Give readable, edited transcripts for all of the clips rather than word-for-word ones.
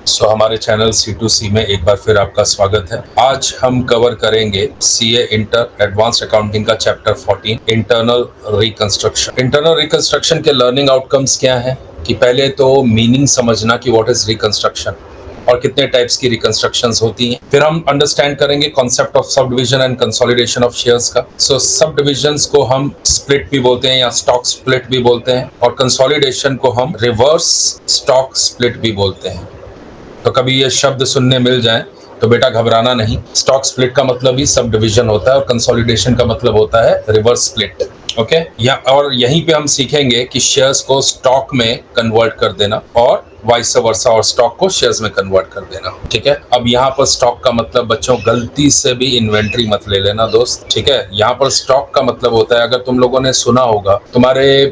हमारे channel C2C में एक बार फिर आपका स्वागत है। आज हम कवर करेंगे CA इंटर एडवांस्ड अकाउंटिंग का chapter 14 internal reconstruction. Internal reconstruction के लर्निंग आउटकम्स क्या हैं कि पहले तो मीनिंग समझना कि व्हाट इज रिकंस्ट्रक्शन और कितने टाइप्स की रिकंस्ट्रक्शंस होती हैं। फिर हम अंडरस्टैंड करेंगे concept of sub division and consolidation of shares का। सब डिविजन्स को हम स्प्लिट भी बोलते हैं या स्टॉक स्प्लिट भी बोलते हैं, और कंसोलिडेशन को हम रिवर्स स्टॉक स्प्लिट भी बोलते हैं। तो कभी ये शब्द सुनने मिल जाए तो बेटा घबराना नहीं। स्टॉक स्प्लिट का मतलब ही सब डिवीजन होता है और कंसोलिडेशन का मतलब होता है रिवर्स स्प्लिट। ओके, और यहीं पे हम सीखेंगे कि शेयर्स को स्टॉक में कन्वर्ट कर देना और वाइस वर्सा, और स्टॉक को शेयर्स में कन्वर्ट कर देना। ठीक है, अब यहाँ पर स्टॉक का मतलब बच्चों गलती से भी इन्वेंट्री मत ले लेना दोस्त। ठीक है, यहाँ पर स्टॉक का मतलब होता है, अगर तुम लोगों ने सुना होगा, तुम्हारे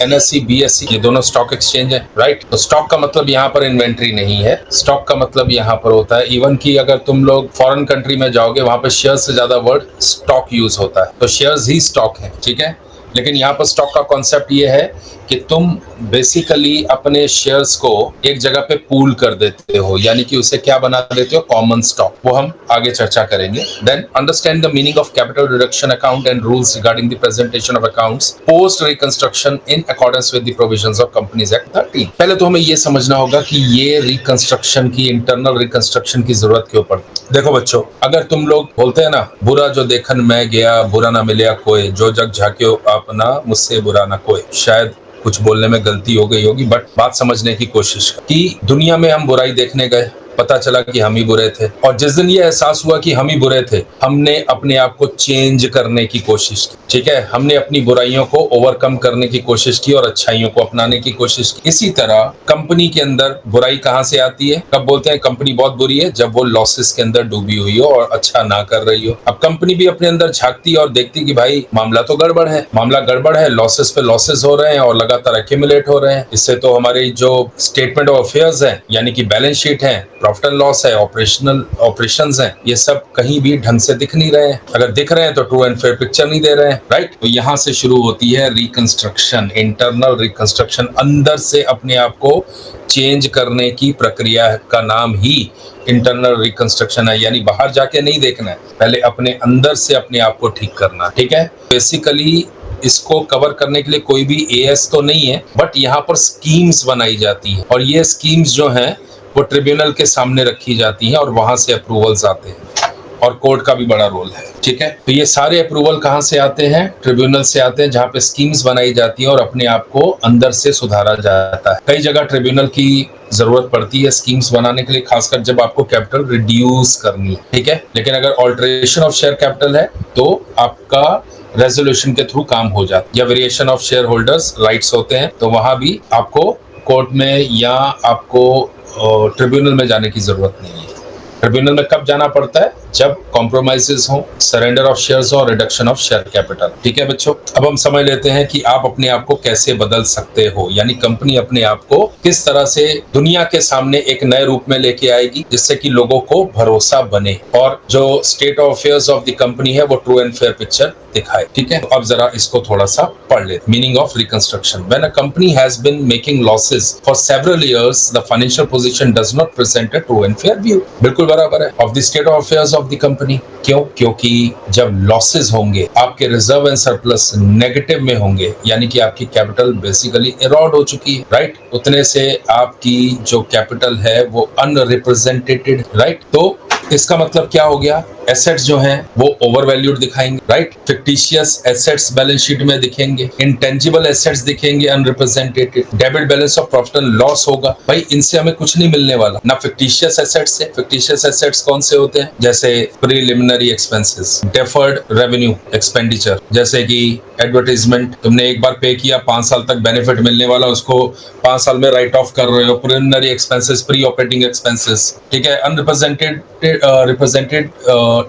NSE BSE ये दोनों स्टॉक एक्सचेंज है, राइट। तो स्टॉक का मतलब यहाँ पर इन्वेंट्री नहीं है। स्टॉक का मतलब यहाँ पर होता है, इवन की अगर तुम लोग फॉरेन कंट्री में जाओगे वहां पर शेयर से ज्यादा वर्ड स्टॉक यूज होता है, तो शेयर्स ही स्टॉक है। ठीक है, लेकिन यहाँ पर स्टॉक का कॉन्सेप्ट ये है कि तुम बेसिकली अपने शेयर्स को एक जगह पे पूल कर देते हो, यानी कि उसे क्या बना देते हो, कॉमन स्टॉक। वो हम आगे चर्चा करेंगे। Then understand the meaning of capital reduction account and rules regarding the presentation of accounts post reconstruction in accordance with the provisions of companies act 13। पहले तो हमें ये समझना होगा कि ये रिकंस्ट्रक्शन की, इंटरनल रिकंस्ट्रक्शन की जरूरत क्यों पड़ती है। देखो बच्चों, अगर तुम लोग बोलते हैं ना, बुरा जो देखन मैं गया बुरा ना मिले कोई, जो जग झांक्यो अपना मुझसे बुरा ना कोई। शायद कुछ बोलने में गलती हो गई होगी, बट बात समझने की कोशिश कि दुनिया में हम बुराई देखने गए, पता चला कि हम ही बुरे थे, और जिस दिन ये एहसास हुआ कि हम ही बुरे थे, हमने अपने आप को चेंज करने की कोशिश की। ठीक है, हमने अपनी बुराइयों को ओवरकम करने की कोशिश की और अच्छाइयों को अपनाने की कोशिश की। इसी तरह कंपनी के अंदर बुराई कहां से आती है, कब बोलते हैं कंपनी बहुत बुरी है, जब वो लॉसेस के अंदर डूबी हुई हो और अच्छा ना कर रही हो। अब कंपनी भी अपने अंदर झांकती है और देखती कि भाई मामला तो गड़बड़ है, मामला गड़बड़ है, लॉसेस पे लॉसेस हो रहे हैं और लगातार एक्यूमुलेट हो रहे हैं। इससे तो हमारी जो स्टेटमेंट ऑफ अफेयर्स है, यानी कि बैलेंस शीट है, प्रॉफिट एंड लॉस है, ऑपरेशंस हैं, ये सब कहीं भी ढंग से दिख नहीं रहे हैं। अगर दिख रहे हैं तो ट्रू एंड फेयर पिक्चर नहीं दे रहे हैं, राइट। तो यहां से शुरू होती है रिकंस्ट्रक्शन, इंटरनल रिकंस्ट्रक्शन। अंदर से अपने आप को चेंज करने की प्रक्रिया का नाम ही इंटरनल रिकंस्ट्रक्शन है, यानी बाहर जाके नहीं देखना है, पहले अपने अंदर से अपने आप को ठीक करना। ठीक है, बेसिकली इसको कवर करने के लिए कोई भी AS तो नहीं है, बट यहाँ पर स्कीम्स बनाई जाती है, और ये स्कीम्स जो हैं वो ट्रिब्यूनल के सामने रखी जाती हैं और वहां से अप्रूवल्स आते हैं, और कोर्ट का भी बड़ा रोल है। ठीक है, तो ये सारे अप्रूवल कहां से आते हैं, ट्रिब्यूनल से आते हैं, जहां पे स्कीम्स बनाई जाती है और अपने आप को अंदर से सुधारा जाता है। कई जगह ट्रिब्यूनल की जरूरत पड़ती है स्कीम्स बनाने के लिए, खासकर जब आपको कैपिटल रिड्यूस करनी है। ठीक है, लेकिन अगर ऑल्टरेशन ऑफ शेयर कैपिटल है तो आपका रेजोल्यूशन के थ्रू काम हो जाता है, या variation of share holders rights होते हैं, तो वहां भी आपको कोर्ट में या आपको ट्रिब्यूनल में जाने की जरूरत नहीं है। ट्रिब्यूनल में कब जाना पड़ता है, जब कॉम्प्रोमाइजेस हो, सरेंडर ऑफ शेयर्स हो, रिडक्शन ऑफ शेयर कैपिटल। ठीक है बच्चों, अब हम समझ लेते हैं कि आप अपने आप को कैसे बदल सकते हो, यानी कंपनी अपने आप को किस तरह से दुनिया के सामने एक नए रूप में लेके आएगी, जिससे कि लोगों को भरोसा बने और जो state of affairs of the company है वो ट्रू एंड फेयर पिक्चर दिखाए। ठीक है, तो अब जरा इसको थोड़ा सा पढ़ ले। Meaning of reconstruction, when a company has been making losses for several years the financial position does not present a true and fair view. बिल्कुल बराबर है, of the state of affairs of the company. क्यों? क्योंकि जब losses होंगे, आपके reserve and surplus negative में होंगे, यानी कि आपकी कैपिटल बेसिकली इरोड हो चुकी है, राइट। उतने से आपकी जो कैपिटल है वो अनरिप्रेजेंटेटेड, राइट। तो इसका मतलब क्या हो गया, एसेट्स जो हैं वो ओवर वैल्यूड दिखाएंगे, right. Fictitious assets balance sheet में दिखेंगे, इंटेंजिबल एसेट्स दिखेंगे unrepresented, debit balance of profit and loss होगा। भाई इनसे हमें कुछ नहीं मिलने वाला ना फिक्टिशियस एसेट्स से। फिक्टिशियस एसेट्स कौन से होते हैं, जैसे preliminary expenses, deferred revenue expenditure, जैसे कि एडवर्टाइजमेंट तुमने एक बार पे किया, 5 साल तक बेनिफिट मिलने वाला, उसको 5 साल में राइट ऑफ कर रहे हो। Preliminary expenses, pre operating expenses. ठीक है, अनरिप्रेजेंटेड रिप्रेजेंटेड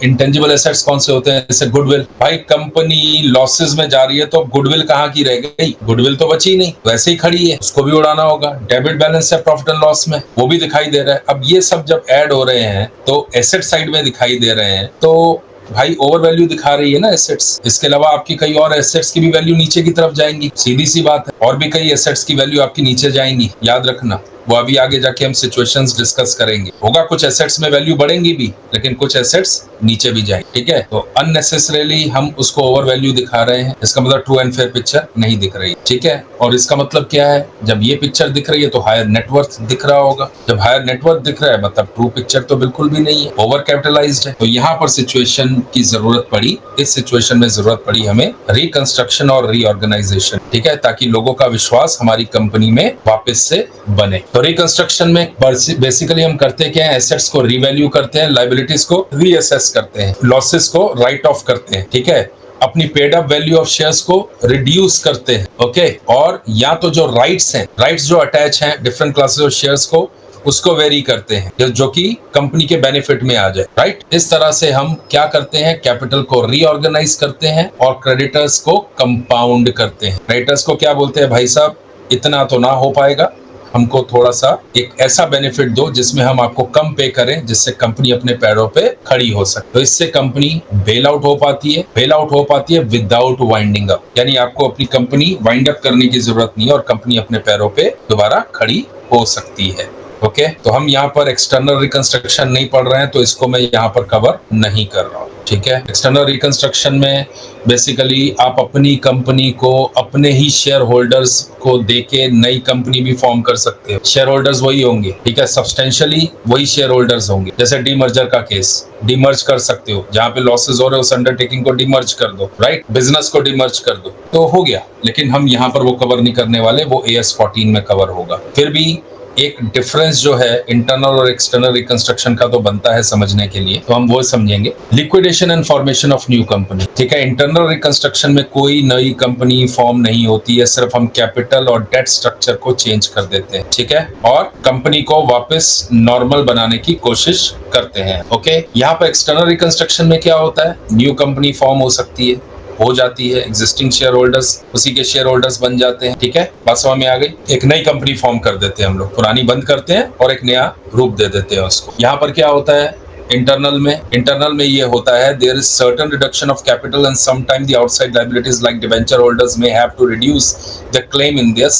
इंटेंजिबल एसेट्स कौन से होते हैं, जैसे गुडविल। भाई कंपनी लॉसेस में जा रही है तो गुडविल कहाँ की रह गई, गुडविल तो बची नहीं, वैसे ही खड़ी है, उसको भी उड़ाना होगा। डेबिट बैलेंस है प्रॉफिट एंड लॉस में, वो भी दिखाई दे रहा है। अब ये सब जब ऐड हो रहे हैं तो एसेट साइड में दिखाई दे रहे हैं, तो भाई ओवर वैल्यू दिखा रही है ना एसेट्स। इसके अलावा आपकी कई और एसेट्स की भी वैल्यू नीचे की तरफ जाएंगी, सीधी सी बात है, और भी कई एसेट्स की वैल्यू आपकी नीचे जाएंगी, याद रखना। वो अभी आगे जाके हम सिचुएशंस डिस्कस करेंगे। होगा कुछ एसेट्स में वैल्यू बढ़ेंगी भी, लेकिन कुछ एसेट्स नीचे भी जाएंगे, ठीक है। तो अननेसेसरीली हम उसको ओवर वैल्यू दिखा रहे हैं, इसका मतलब ट्रू एंड फेयर पिक्चर नहीं दिख रही, ठीक है। और इसका मतलब क्या है, जब ये पिक्चर दिख रही है तो हायर नेटवर्थ दिख रहा होगा। जब हायर नेटवर्थ दिख रहा है मतलब ट्रू पिक्चर तो बिल्कुल भी नहीं है, ओवर कैपिटलाइज्ड है। तो यहाँ पर सिचुएशन की जरूरत पड़ी, इस सिचुएशन में जरूरत पड़ी हमें रिकंस्ट्रक्शन और रीऑर्गेनाइजेशन, ठीक है, ताकि लोगों का विश्वास हमारी कंपनी में वापस से बने। तो रिकंस्ट्रक्शन में बेसिकली हम करते क्या है, एसेट्स को रीवैल्यू करते हैं, लायबिलिटीज को रीअसेस करते हैं, लॉसेस को राइट ऑफ करते हैं, ठीक है, अपनी paid up value of shares को रिड्यूस करते हैं, ओके। और या तो जो राइट्स हैं, राइट्स जो अटैच हैं डिफरेंट क्लासेस ऑफ शेयर्स को, उसको वेरी करते हैं जो कि कंपनी के बेनिफिट में आ जाए, राइट। इस तरह से हम क्या करते हैं, कैपिटल को रीऑर्गेनाइज करते हैं और क्रेडिटर्स को कंपाउंड करते हैं। क्रेडिटर्स को क्या बोलते हैं, भाई साहब इतना तो ना हो पाएगा, हमको थोड़ा सा एक ऐसा बेनिफिट दो जिसमें हम आपको कम पे करें, जिससे कंपनी अपने पैरों पे खड़ी हो सके। तो इससे कंपनी बेल आउट हो पाती है, बेल आउट हो पाती है विदाउट वाइंडिंग अप, यानी आपको अपनी कंपनी वाइंड अप करने की जरूरत नहीं है और कंपनी अपने पैरों पे दोबारा खड़ी हो सकती है, ओके। तो हम यहाँ पर एक्सटर्नल रिकंस्ट्रक्शन नहीं पढ़ रहे हैं, तो इसको मैं यहाँ पर कवर नहीं कर रहा हूँ, ठीक है। एक्सटर्नल रिकंस्ट्रक्शन में बेसिकली आप अपनी कंपनी को अपने ही शेयर होल्डर्स को देके नई कंपनी भी फॉर्म कर सकते हो। शेयर होल्डर्स वही होंगे, ठीक है, सब्सटेंशियली वही शेयर होल्डर्स होंगे। जैसे डीमर्जर का केस, डीमर्ज कर सकते हो, जहां पे लॉसेस हो रहे हो उस अंडरटेकिंग को डीमर्ज कर दो, राइट, बिजनेस को डीमर्ज कर दो, तो हो गया। लेकिन हम यहाँ पर वो कवर नहीं करने वाले, वो AS 14 में कवर होगा। फिर भी एक डिफरेंस जो है इंटरनल और एक्सटर्नल रिकंस्ट्रक्शन का तो बनता है समझने के लिए, तो हम वो समझेंगे। Liquidation and formation of new company, ठीक है। इंटरनल रिकंस्ट्रक्शन में कोई नई कंपनी फॉर्म नहीं होती है, सिर्फ हम कैपिटल और डेट स्ट्रक्चर को चेंज कर देते हैं, ठीक है, और कंपनी को वापस नॉर्मल बनाने की कोशिश करते हैं, ओके। यहाँ पर एक्सटर्नल रिकंस्ट्रक्शन में क्या होता है, न्यू कंपनी फॉर्म हो सकती है, हो जाती है, एग्जिस्टिंग शेयर होल्डर्स उसी के शेयर होल्डर्स बन जाते हैं, ठीक है, बात समझ में आ गई। एक नई कंपनी फॉर्म कर देते हैं हम लोग, पुरानी बंद करते हैं और एक नया रूप दे देते हैं उसको। यहाँ पर क्या होता है इंटरनल में ये होता है, there is certain reduction of capital and sometime the outside liabilities like debenture holders may have to reduce the claim in this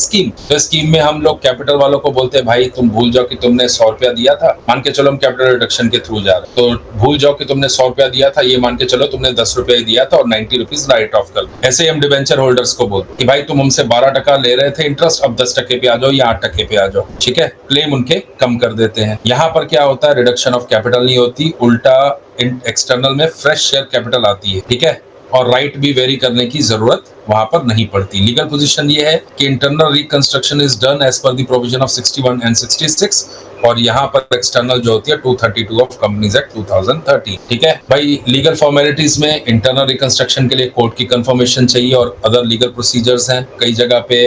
scheme. तो स्कीम में हम लोग कैपिटल वालों को बोलते हैं, भाई तुम भूल जाओ कि तुमने 100 रुपया दिया था, मान के चलो हम कैपिटल रिडक्शन के थ्रू जा रहे, तो भूल जाओ कि तुमने 100 रुपया दिया था, ये मान के चलो तुमने 10 रुपया ही दिया था और 90 रुपीज राइट ऑफ कर। ऐसे ही हम डिबेंचर होल्डर्स को बोलते कि भाई तुम हमसे 12% ले रहे थे इंटरेस्ट, अब 10% पे आ जाओ या 8% पे आ जाओ, ठीक है, क्लेम उनके कम कर देते हैं। यहाँ पर क्या होता है, रिडक्शन ऑफ कैपिटल नहीं होती, उल्टा एक्सटर्नल में फ्रेश शेयर कैपिटल आती है, ठीक है, और राइट भी वेरी करने की जरूरत वहां पर नहीं पड़ती। लीगल पोजीशन ये है कि internal reconstruction is done as per the provision of 61 and 66, और यहाँ पर एक्सटर्नल जो होती है 232 ऑफ कंपनीज एक्ट 2013, ठीक है भाई। लीगल फॉर्मेलिटीज में इंटरनल रिकंस्ट्रक्शन के लिए कोर्ट की कंफर्मेशन चाहिए और अदर लीगल प्रोसीजर्स हैं, कई जगह पे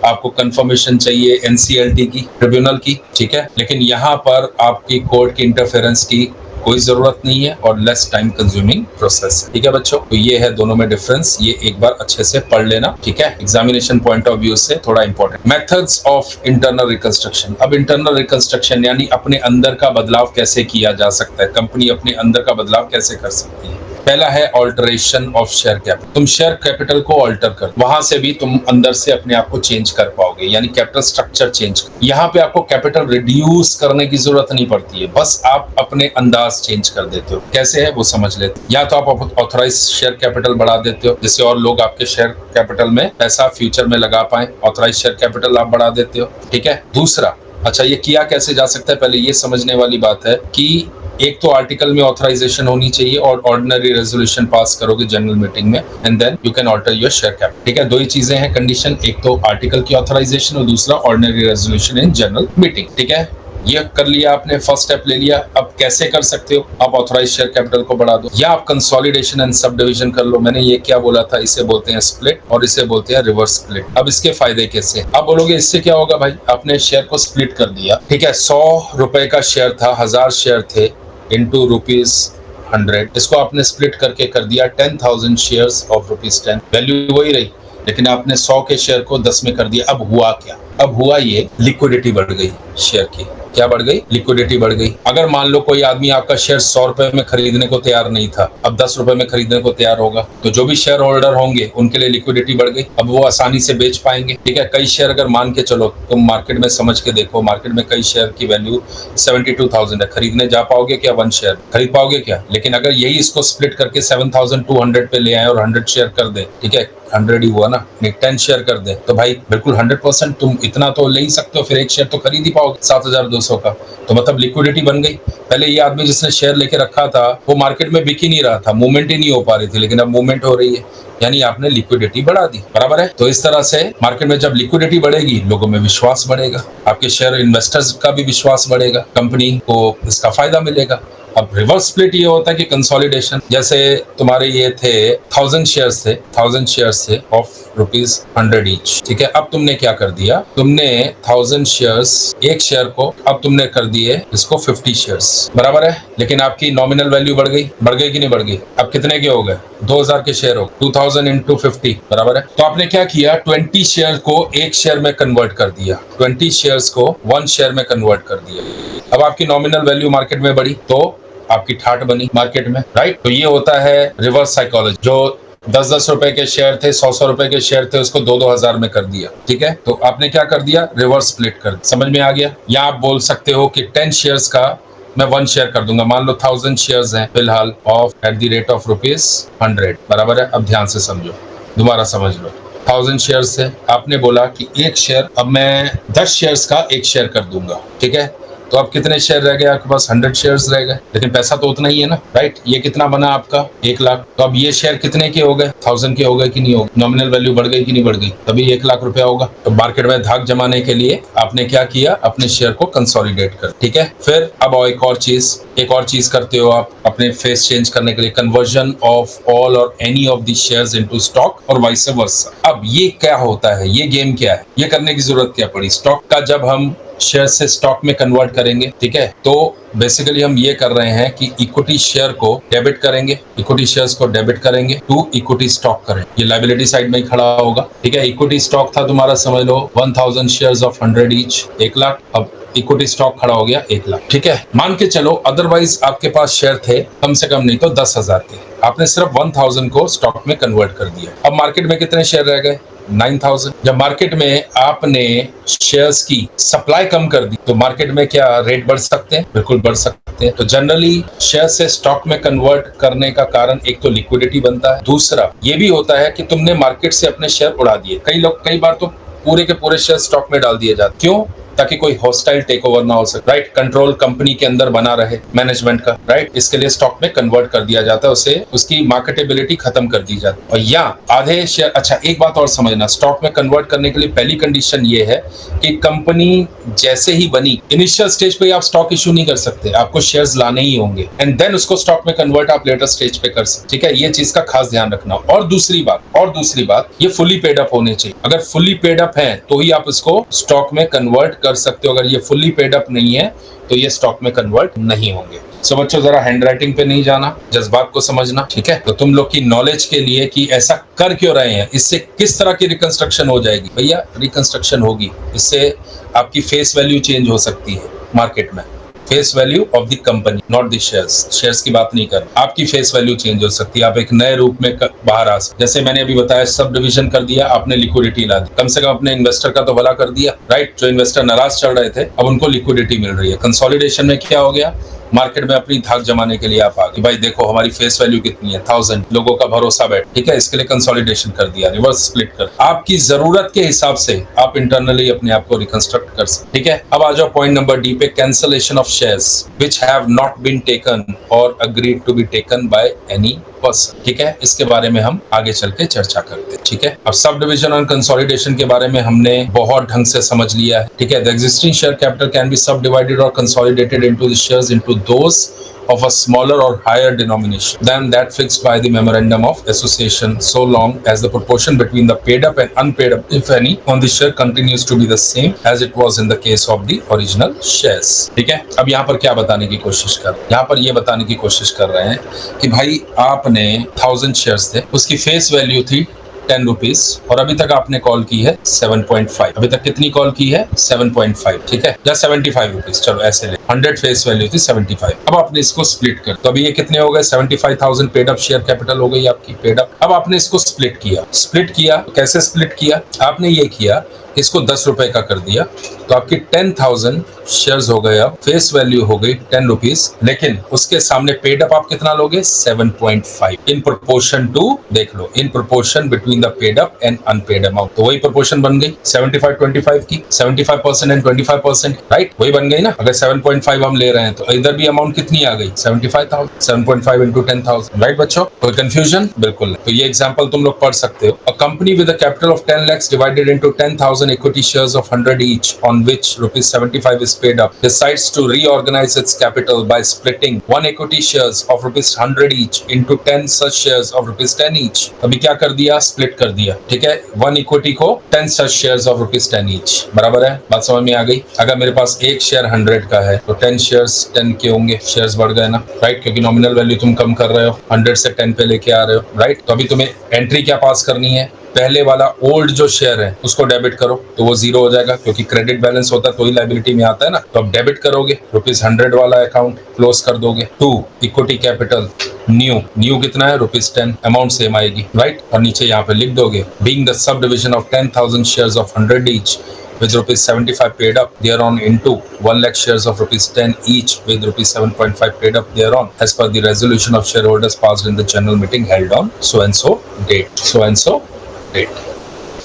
आपको कंफर्मेशन चाहिए NCLT की, ट्रिब्यूनल की, ठीक है, लेकिन यहाँ पर आपकी कोर्ट की इंटरफेरेंस की कोई जरूरत नहीं है और लेस टाइम कंज्यूमिंग प्रोसेस है, ठीक है बच्चों। तो ये है दोनों में डिफरेंस, ये एक बार अच्छे से पढ़ लेना, ठीक है, एग्जामिनेशन पॉइंट ऑफ व्यू से थोड़ा important. Methods of internal reconstruction, अब इंटरनल रिकंस्ट्रक्शन यानी अपने अंदर का बदलाव कैसे किया जा सकता है, कंपनी अपने अंदर का बदलाव कैसे कर सकती है। पहला है ऑल्टरेशन ऑफ शेयर कैपिटल, तुम शेयर कैपिटल को ऑल्टर कर, वहां से भी तुम अंदर से अपने आप को चेंज कर पाओगे, यानी कैपिटल स्ट्रक्चर चेंज। यहाँ पे आपको कैपिटल रिड्यूस करने की जरूरत नहीं पड़ती है, बस आप अपने अंदाज चेंज कर देते हो। कैसे है वो समझ लेते हो। या तो आप ऑथराइज शेयर कैपिटल बढ़ा देते हो, जिससे और लोग आपके शेयर कैपिटल में पैसा फ्यूचर में लगा पाए, ऑथराइज शेयर कैपिटल आप बढ़ा देते हो, ठीक है। दूसरा, अच्छा ये किया कैसे जा सकता है, पहले ये समझने वाली बात है कि एक तो आर्टिकल में ऑथराइजेशन होनी चाहिए और ऑर्डिनरी रेजोल्यूशन पास करोगे जनरल मीटिंग में, and then you can alter your share capital, ठीक है। दो ही चीजें हैं कंडीशन, एक तो आर्टिकल की ऑथराइजेशन और दूसरा ordinary resolution in general meeting, ठीक है। ये कर लिया आपने, फर्स्ट स्टेप ले लिया। अब कैसे कर सकते हो, आप ऑथराइज शेयर कैपिटल को बढ़ा दो या आप कंसोलिडेशन एंड सब डिविजन कर लो। मैंने ये क्या बोला था, इसे बोलते हैं स्प्लिट और इसे बोलते हैं रिवर्स स्प्लिट। अब इसके फायदे कैसे, आप बोलोगे इससे क्या होगा भाई, आपने शेयर को स्प्लिट कर दिया, ठीक है, 100 रुपए का शेयर था, 1000 शेयर थे, इंटू ₹100, इसको आपने स्प्लिट करके कर दिया 10,000 शेयर्स ऑफ ₹10, वैल्यू वही रही, लेकिन आपने 100 के शेयर को 10 में कर दिया। अब हुआ क्या, अब हुआ ये लिक्विडिटी बढ़ गई शेयर की, क्या बढ़ गई? लिक्विडिटी बढ़ गई। अगर मान लो कोई आदमी आपका शेयर 100 रुपए में खरीदने को तैयार नहीं था, अब 10 रुपए में खरीदने को तैयार होगा, तो जो भी शेयर होल्डर होंगे उनके लिए लिक्विडिटी बढ़ गई। अब वो आसानी से बेच पाएंगे। ठीक है, कई शेयर अगर मान के चलो, तुम मार्केट में समझ के देखो, मार्केट में कई शेयर की वैल्यू 72,000 है, खरीदने जा पाओगे क्या? 1 शेयर खरीद पाओगे क्या? लेकिन अगर यही इसको स्प्लिट करके 7,200 पे ले आए और 100 शेयर कर दे, ठीक है, 100 ही हुआ ना, नहीं 10 शेयर कर दे, तो भाई बिल्कुल 100% तुम इतना तो ले ही सकते हो, फिर एक शेयर तो खरीद ही पाओगे 7,200 का। तो मतलब लिक्विडिटी बन गई। पहले ये आदमी जिसने शेयर लेके रखा था वो मार्केट में बिक ही नहीं रहा था, मूवमेंट ही नहीं हो पा रही थी, लेकिन अब मूवमेंट हो रही है, यानी आपने लिक्विडिटी बढ़ा दी। बराबर है? तो इस तरह से मार्केट में जब लिक्विडिटी बढ़ेगी, लोगों में विश्वास बढ़ेगा, आपके शेयर इन्वेस्टर्स का भी विश्वास बढ़ेगा, कंपनी को इसका फायदा मिलेगा। अब रिवर्स स्प्लिट ये होता है कि कंसोलिडेशन, जैसे तुम्हारे ये थे 1000 शेयर्स थे ऑफ ₹100 ईच। ठीक है, अब तुमने क्या कर दिया? तुमने 1000 शेयर्स, एक शेयर को अब तुमने कर दिए इसको 50 शेयर्स। बराबर है? लेकिन आपकी नॉमिनल वैल्यू बढ़ गई कि नहीं बढ़ गई? अब कितने के हो गए? 2000 के शेयर हो, 2000 इंटू 50। बराबर है? तो आपने क्या किया? 20 शेयर को एक शेयर में कन्वर्ट कर दिया, 20 शेयर्स को 1 शेयर में कन्वर्ट कर दिया। अब आपकी नॉमिनल वैल्यू मार्केट में बढ़ी तो आपकी ठाट बनी मार्केट में। राइट? तो ये होता है रिवर्स साइकोलॉजी। जो 10-10 रुपए के शेयर थे, 100-100 रुपए के शेयर थे, उसको 2-2 हजार में कर दिया। ठीक है, तो आपने क्या कर दिया? रिवर्स स्प्लिट कर दिया। समझ में आ गया? या आप बोल सकते हो कि 10 शेयर्स का मैं 1 शेयर कर दूंगा। मान लो 1000 शेयर्स हैं फिलहाल of at the rate of ₹100। बराबर है? अब ध्यान से समझो, दोबारा समझ लो। 1000 शेयर्स है, आपने बोला कि एक शेयर, अब मैं 10 शेयर्स का एक शेयर कर दूंगा। ठीक है, तो अब कितने शेयर रह गए आपके पास? 100 शेयर्स रह गए, लेकिन पैसा तो उतना ही है ना। राइट? ये कितना बना आपका? 1 लाख। तो अब ये शेयर कितने के हो गए? 1000 के हो गए कि नहीं हो गए? नॉमिनल वैल्यू बढ़ गई कि नहीं बढ़ गई? तभी 1 लाख रुपया होगा। तो मार्केट में धाक जमाने के लिए आपने क्या किया? अपने शेयर को कंसोलिडेट कर। ठीक है, फिर अब और एक और चीज करते हो आप अपने फेस चेंज करने के लिए, कन्वर्जन ऑफ ऑल और any of the shares into stock और वाइस वर्सा। अब ये क्या होता है? ये गेम क्या है? ये करने की जरूरत क्या पड़ी? स्टॉक का जब हम शेयर से स्टॉक में कन्वर्ट करेंगे, ठीक है, तो बेसिकली हम ये कर रहे हैं कि इक्विटी शेयर को डेबिट करेंगे, इक्विटी शेयर्स को डेबिट करेंगे टू इक्विटी स्टॉक करें। ये लायबिलिटी साइड में ही खड़ा होगा। ठीक है, इक्विटी स्टॉक था तुम्हारा, समझ लो 1000 शेयर्स ऑफ 100 ईच, 1 लाख। अब इक्विटी स्टॉक खड़ा हो गया 1 लाख। ठीक है, मान के चलो अदरवाइज आपके पास शेयर थे कम से कम नहीं तो 10,000 के, आपने सिर्फ 1000 को स्टॉक में कन्वर्ट कर दिया। अब मार्केट में कितने शेयर रह गए? 9000। जब मार्केट में आपने शेयर्स की सप्लाई कम कर दी तो मार्केट में क्या रेट बढ़ सकते हैं? बिल्कुल बढ़ सकते हैं। तो जनरली शेयर से स्टॉक में कन्वर्ट करने का कारण एक तो लिक्विडिटी बनता है, दूसरा ये भी होता है कि तुमने मार्केट से अपने शेयर उड़ा दिए। कई बार तो पूरे के पूरे शेयर स्टॉक में डाल दिए जाते। क्यों? ताकि कोई हॉस्टाइल टेक ओवर ना हो सके। राइट? कंट्रोल कंपनी के अंदर बना रहे मैनेजमेंट का। राइट? इसके लिए स्टॉक में कन्वर्ट कर दिया जाता है, उसे उसकी मार्केटेबिलिटी खत्म कर दी जाती है। और या आधे शेयर, अच्छा एक बात और समझना, स्टॉक में कन्वर्ट करने के लिए पहली कंडीशन ये है कि कंपनी जैसे ही बनी, इनिशियल स्टेज पे आप स्टॉक इशू नहीं कर सकते, आपको शेयर्स लाने ही होंगे एंड देन उसको स्टॉक में कन्वर्ट आप लेटर स्टेज पे कर सकते। ठीक है, ये चीज का खास ध्यान रखना। और दूसरी बात ये फुली पेड अप होने चाहिए। अगर फुली पेड अप है तो ही आप इसको स्टॉक में कन्वर्ट कर सकते हो। अगर ये फुल्ली पेड अप नहीं है तो ये स्टॉक में कन्वर्ट नहीं होंगे। सो बच्चों, जरा हैंड राइटिंग पे नहीं जाना, जज्बात को समझना। ठीक है, तो तुम लोग की नॉलेज के लिए कि ऐसा कर क्यों रहे हैं, इससे किस तरह की रिकंस्ट्रक्शन हो जाएगी। भैया रिकंस्ट्रक्शन होगी, इससे आपकी फेस वैल्यू चेंज हो सकती है मार्केट में। Face value of the company, not the shares की बात नहीं कर, आपकी फेस वैल्यू चेंज हो सकती है। आप एक नए रूप में बाहर आ सकते। जैसे मैंने अभी बताया, सब डिविजन कर दिया आपने, लिक्विडिटी ला दी, कम से कम अपने इन्वेस्टर का तो भला कर दिया। राइट? जो इन्वेस्टर नाराज चल रहे थे अब उनको लिक्विडिटी मिल रही है। कंसोलिडेशन में क्या हो गया? मार्केट में अपनी धाक जमाने के लिए आप आ गए, भाई देखो हमारी फेस वैल्यू कितनी है, 1000, लोगों का भरोसा बैठ। ठीक है, इसके लिए कंसोलिडेशन कर दिया, रिवर्स स्प्लिट कर, आपकी जरूरत के हिसाब से आप इंटरनली अपने आप को रिकंस्ट्रक्ट कर सकते। ठीक है, अब आ जाओ पॉइंट नंबर डी पे, cancellation of shares which have not been taken और agreed to be taken by any person. ठीक है, इसके बारे में हम आगे चल के चर्चा करते हैं। ठीक है, अब सब डिविजन और कंसोलिडेशन के बारे में हमने बहुत ढंग से समझ लिया है। ठीक है, the existing share capital can be सब डिवाइडेड और consolidated into the shares into those of a smaller or higher denomination than that fixed by the memorandum of association, so long as the proportion between the paid up and unpaid up, if any, on the share continues to be the same as it was in the case of the original shares. ठीक है, अब यहाँ पर क्या बताने की कोशिश कर, यहाँ पर ये बताने की कोशिश कर रहे हैं कि भाई आपने 1000 शेयर्स थे, उसकी फेस वैल्यू थी ₹10 और अभी तक आपने कॉल की है 7.5। अभी तक कितनी कॉल की है? 7.5, ठीक है, या ₹75, चलो ऐसे ले, 100 फेस वैल्यू थी 75। अब आपने इसको स्प्लिट कर, तो अभी ये कितने हो गए? 75,000 पेड अप शेयर कैपिटल हो गई आपकी पेड अप। अब आपने इसको स्प्लिट किया, कैसे स्प्लिट किया? आपने ये किया, इसको ₹10 का कर दिया, तो आपकी 10,000 शेयर्स हो गए, अब फेस वैल्यू हो गई ₹10, लेकिन उसके सामने पेड अप आप कितना लोगे? 7.5 इन प्रोपोर्शन टू, देख लो, in proportion between the paid up and unpaid amount. तो वही प्रोपोर्शन बन गई 75-25 की, 75% एंड 25%, राइट? वही बन गई ना। अगर 7.5 हम ले रहे हैं तो इधर भी अमाउंट कितनी आ गई? 75,000, 7.5 इंटू 10,000, राइट बच्चों? कोई कंफ्यूजन? बिल्कुल नहीं। तो ये एग्जाम्पल तुम लोग पढ़ सकते हो। A company with a capital of 10 lakhs divided into 10,000 equity shares of 100 each, on which ₹75 is paid up, decides to reorganize its capital by splitting one equity shares of ₹100 each into 10 such shares of ₹10 each। अभी क्या कर दिया? Split कर दिया, ठीक है। One equity को 10 such shares of ₹10 each, बराबर है? बात समझ में आ गई? अगर मेरे पास एक शेयर 100 का है तो 10 शेयर्स 10 के होंगे, शेयर्स बढ़ गए ना, राइट? क्योंकि नॉमिनल वैल्यू तुम कम कर रहे हो, 100 से 10 पे लेके आ रहे हो, राइट? तो अभी तुम्हें एंट्री क्या पास करनी है? पहले वाला ओल्ड जो शेयर है उसको डेबिट करो, तो वो जीरो हो जाएगा, क्योंकि क्रेडिट बैलेंस होता है तो ही लायबिलिटी में आता है ना। तो अब डेबिट करोगे, ₹100 वाला अकाउंट क्लोज कर दोगे। 2 इक्विटी कैपिटल न्यू कितना है? ₹10, अमाउंट सेम आएगी, राइट? और नीचे यहाँ पे लिख दोगे, being the sub division of 10,000 shares of 100 each with ₹75 paid up thereon into 1 lakh shares of ₹10 each with ₹7.5 paid up thereon as per the resolution of shareholders passed in the general meeting held on so and so date,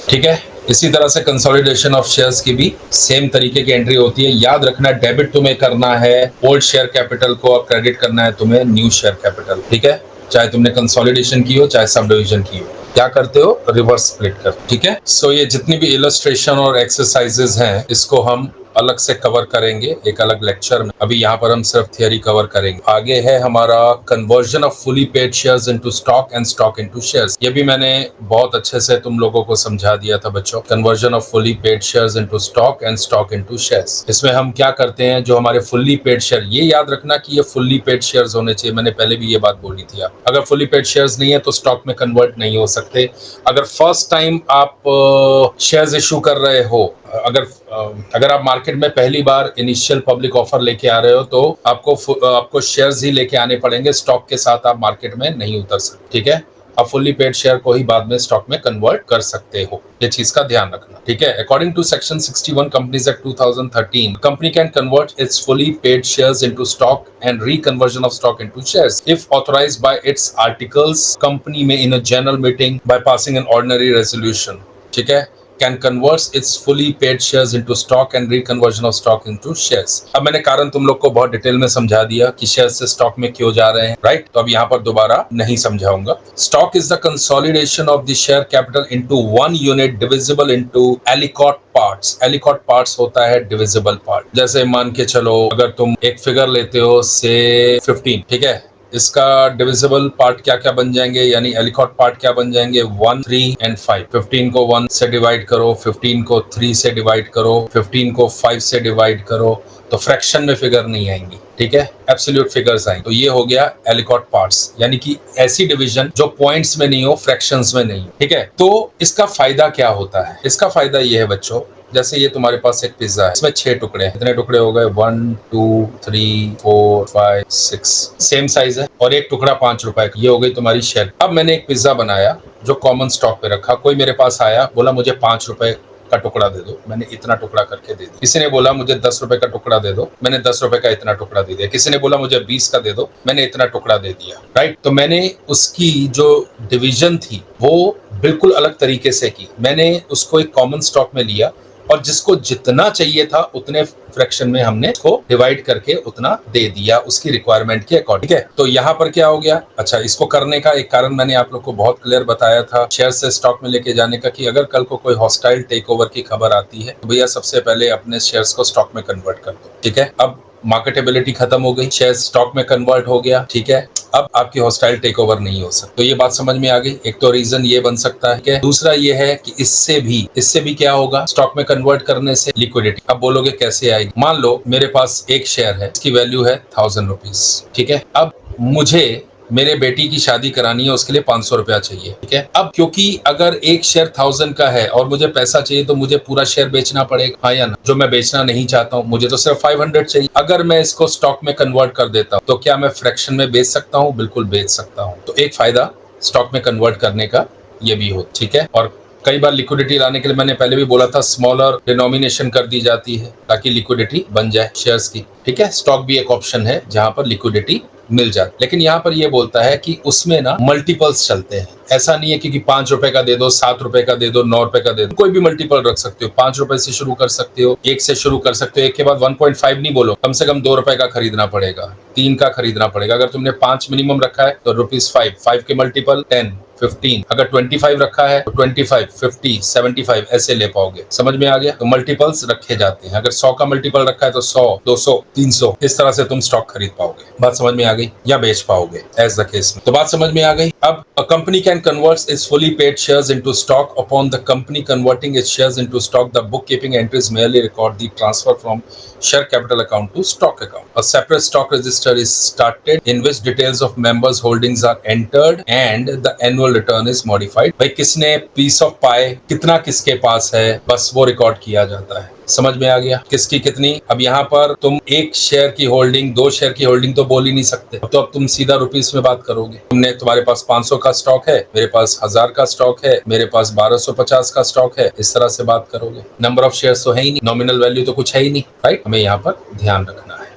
ठीक है। इसी तरह से consolidation of shares की भी same तरीके की entry होती है। याद रखना, डेबिट तुम्हें करना है ओल्ड शेयर कैपिटल को और क्रेडिट करना है तुम्हें न्यू शेयर कैपिटल, ठीक है। चाहे तुमने कंसोलिडेशन की हो चाहे सब डिविजन की हो, क्या करते हो? रिवर्स स्प्लिट कर, ठीक है। सो ये जितनी भी इलस्ट्रेशन और एक्सरसाइजेज हैं इसको हम अलग से कवर करेंगे एक अलग लेक्चर में। अभी यहाँ पर हम सिर्फ थियरी कवर करेंगे। आगे है हमारा conversion of fully paid shares into stock and stock into shares. ये भी मैंने बहुत अच्छे से तुम लोगों को समझा दिया था बच्चों। Conversion of fully paid shares into stock and stock into shares. इसमें हम क्या करते हैं, जो हमारे फुल्ली पेड शेयर, ये याद रखना कि ये फुल्ली पेड शेयर्स होने चाहिए। मैंने पहले भी ये बात बोली थी। आप अगर फुल्ली पेड शेयर्स नहीं है तो स्टॉक में कन्वर्ट नहीं हो सकते। अगर फर्स्ट टाइम आप शेयर्स इशू कर रहे हो, अगर आप मार्केट में पहली बार इनिशियल पब्लिक ऑफर लेके आ रहे हो तो आपको शेयर्स ही लेके आने पड़ेंगे, स्टॉक के साथ आप मार्केट में नहीं उतर सकते, ठीक है। आप फुल्ली पेड शेयर को ही बाद में स्टॉक में कन्वर्ट कर सकते हो, ये चीज का ध्यान रखना, ठीक है। According to section 61 companies act 2013, company can convert its fully paid shares into stock and reconversion of stock into shares if authorised by its articles. Company में in a general meeting by passing an ordinary resolution, ठीक है, can converts its fully paid shares into stock and reconversion of stock into shares। अब मैंने कारण तुम लोग को बहुत डिटेल में समझा दिया कि शेयर से स्टॉक में क्यों जा रहे हैं, राइट? तो अब यहाँ पर दोबारा नहीं समझाऊंगा। Stock is the consolidation of the share capital into one unit divisible into aliquot parts. Aliquot parts होता है डिविजिबल पार्ट। जैसे मान के चलो, अगर तुम एक फिगर लेते हो से 15, ठीक है, इसका डिविजिबल पार्ट क्या क्या बन जाएंगे, यानी एलिकॉट पार्ट क्या बन जाएंगे? 1, 3 एंड 5। 15 को 1 से डिवाइड करो, 15 को 3 से डिवाइड करो, 15 को 5 से डिवाइड करो, तो फ्रैक्शन में फिगर नहीं आएंगी, ठीक है, एब्सोल्यूट फिगर्स आएंगे। तो ये हो गया एलिकॉट पार्ट्स, यानी कि ऐसी डिवीजन जो पॉइंट्स में नहीं हो, फ्रैक्शंस में नहीं हो, ठीक है। तो इसका फायदा क्या होता है? इसका फायदा ये है बच्चों, जैसे ये तुम्हारे पास एक पिज्जा है, इसमें 6 टुकड़े हैं। कितने टुकड़े हो गए? 1, 2, 3, 4, 5, 6, सेम साइज है, और एक टुकड़ा ₹5 का। ये हो गई तुम्हारी शेयर। अब मैंने एक पिज्जा बनाया जो कॉमन स्टॉक पे रखा। कोई मेरे पास आया, बोला मुझे ₹5 का टुकड़ा दे दो, मैंने इतना टुकड़ा करके दे दिया। किसी ने बोला मुझे ₹10 का टुकड़ा दे दो, मैंने ₹10 का इतना टुकड़ा दे दिया। किसी ने बोला मुझे 20 का दे दो, मैंने इतना टुकड़ा दे दिया, राइट? तो मैंने उसकी जो डिवीजन थी वो बिल्कुल अलग तरीके से की। मैंने उसको एक कॉमन स्टॉक में लिया और जिसको जितना चाहिए था उतने फ्रैक्शन में हमने इसको डिवाइड करके उतना दे दिया उसकी रिक्वायरमेंट के अकॉर्डिंग, ठीक है। तो यहाँ पर क्या हो गया? अच्छा, इसको करने का एक कारण मैंने आप लोग को बहुत क्लियर बताया था शेयर से स्टॉक में लेके जाने का, कि अगर कल को कोई हॉस्टाइल टेक ओवर की खबर आती है तो भैया सबसे पहले अपने शेयर्स को स्टॉक में कन्वर्ट कर दो, ठीक है। अब मार्केटेबिलिटी खत्म हो गई, शेयर स्टॉक में कन्वर्ट हो गया, ठीक है। अब आपकी हॉस्टाइल टेक ओवर नहीं हो सकती। तो ये बात समझ में आ गई। एक तो रीजन ये बन सकता है, कि दूसरा ये है कि इससे भी क्या होगा? स्टॉक में कन्वर्ट करने से लिक्विडिटी। अब बोलोगे कैसे आएगी? मान लो मेरे पास एक शेयर है, इसकी वैल्यू है ₹1000, ठीक है। अब मुझे मेरे बेटी की शादी करानी है, उसके लिए 500 रुपया चाहिए, ठीक है। अब क्योंकि अगर एक शेयर 1000 का है और मुझे पैसा चाहिए तो मुझे पूरा शेयर बेचना पड़ेगा, हाँ या ना? जो मैं बेचना नहीं चाहता हूँ, मुझे तो सिर्फ 500 चाहिए। अगर मैं इसको स्टॉक में कन्वर्ट कर देता हूँ तो क्या मैं फ्रैक्शन में बेच सकता हूँ? बिल्कुल बेच सकता हूँ। तो एक फायदा स्टॉक में कन्वर्ट करने का ये भी हो, ठीक है। और कई बार लिक्विडिटी लाने के लिए मैंने पहले भी बोला था, स्मॉलर डिनोमिनेशन कर दी जाती है ताकि लिक्विडिटी बन जाए शेयर्स की, ठीक है। स्टॉक भी एक ऑप्शन है जहां पर लिक्विडिटी मिल जाती, लेकिन यहाँ पर ये बोलता है कि उसमें ना मल्टीपल्स चलते हैं। ऐसा नहीं है कि 5 रुपए का दे दो, 7 रुपए का दे दो, 9 रुपए का दे दो, कोई भी मल्टीपल रख सकते हो। 5 रुपए से शुरू कर सकते हो, 1 से शुरू कर सकते हो। एक के बाद 1.5 नहीं बोलो, कम से कम 2 रुपए का खरीदना पड़ेगा, 3 का खरीदना पड़ेगा। अगर तुमने 5 मिनिमम रखा है तो ₹5, 5 के मल्टीपल 10, 15। अगर 25 रखा है तो 25, 50, 75 ऐसे ले पाओगे। समझ में आ गया? तो मल्टीपल्स रखे जाते हैं। अगर 100 का मल्टीपल रखा है तो 100, 200, 300 इस तरह से तुम स्टॉक खरीद पाओगे। बात समझ में आ गई? या बेच पाओगे एज द केस में। तो बात समझ में आ गई। अब a company can convert its fully paid shares into stock. Upon the company converting its shares into stock, the bookkeeping entries merely record the transfer from share capital account to stock account. A separate stock register is started in which details of members' holdings are entered and the annual return is modified. भाई किसने piece of pie कितना किसके पास है, बस वो record किया जाता है। समझ में आ गया किसकी कितनी। अब यहाँ पर तुम 1 शेयर की होल्डिंग, 2 शेयर की होल्डिंग तो बोल ही नहीं सकते। तो अब तुम सीधा रुपीस में बात करोगे। तुम्हारे पास 500 का स्टॉक है, मेरे पास 1000 का स्टॉक है, मेरे पास 1250 का स्टॉक है, इस तरह से बात करोगे। नंबर ऑफ शेयर्स तो है ही नहीं, नॉमिनल वैल्यू तो कुछ है ही नहीं, राइट। हमें यहाँ पर ध्यान रखना है,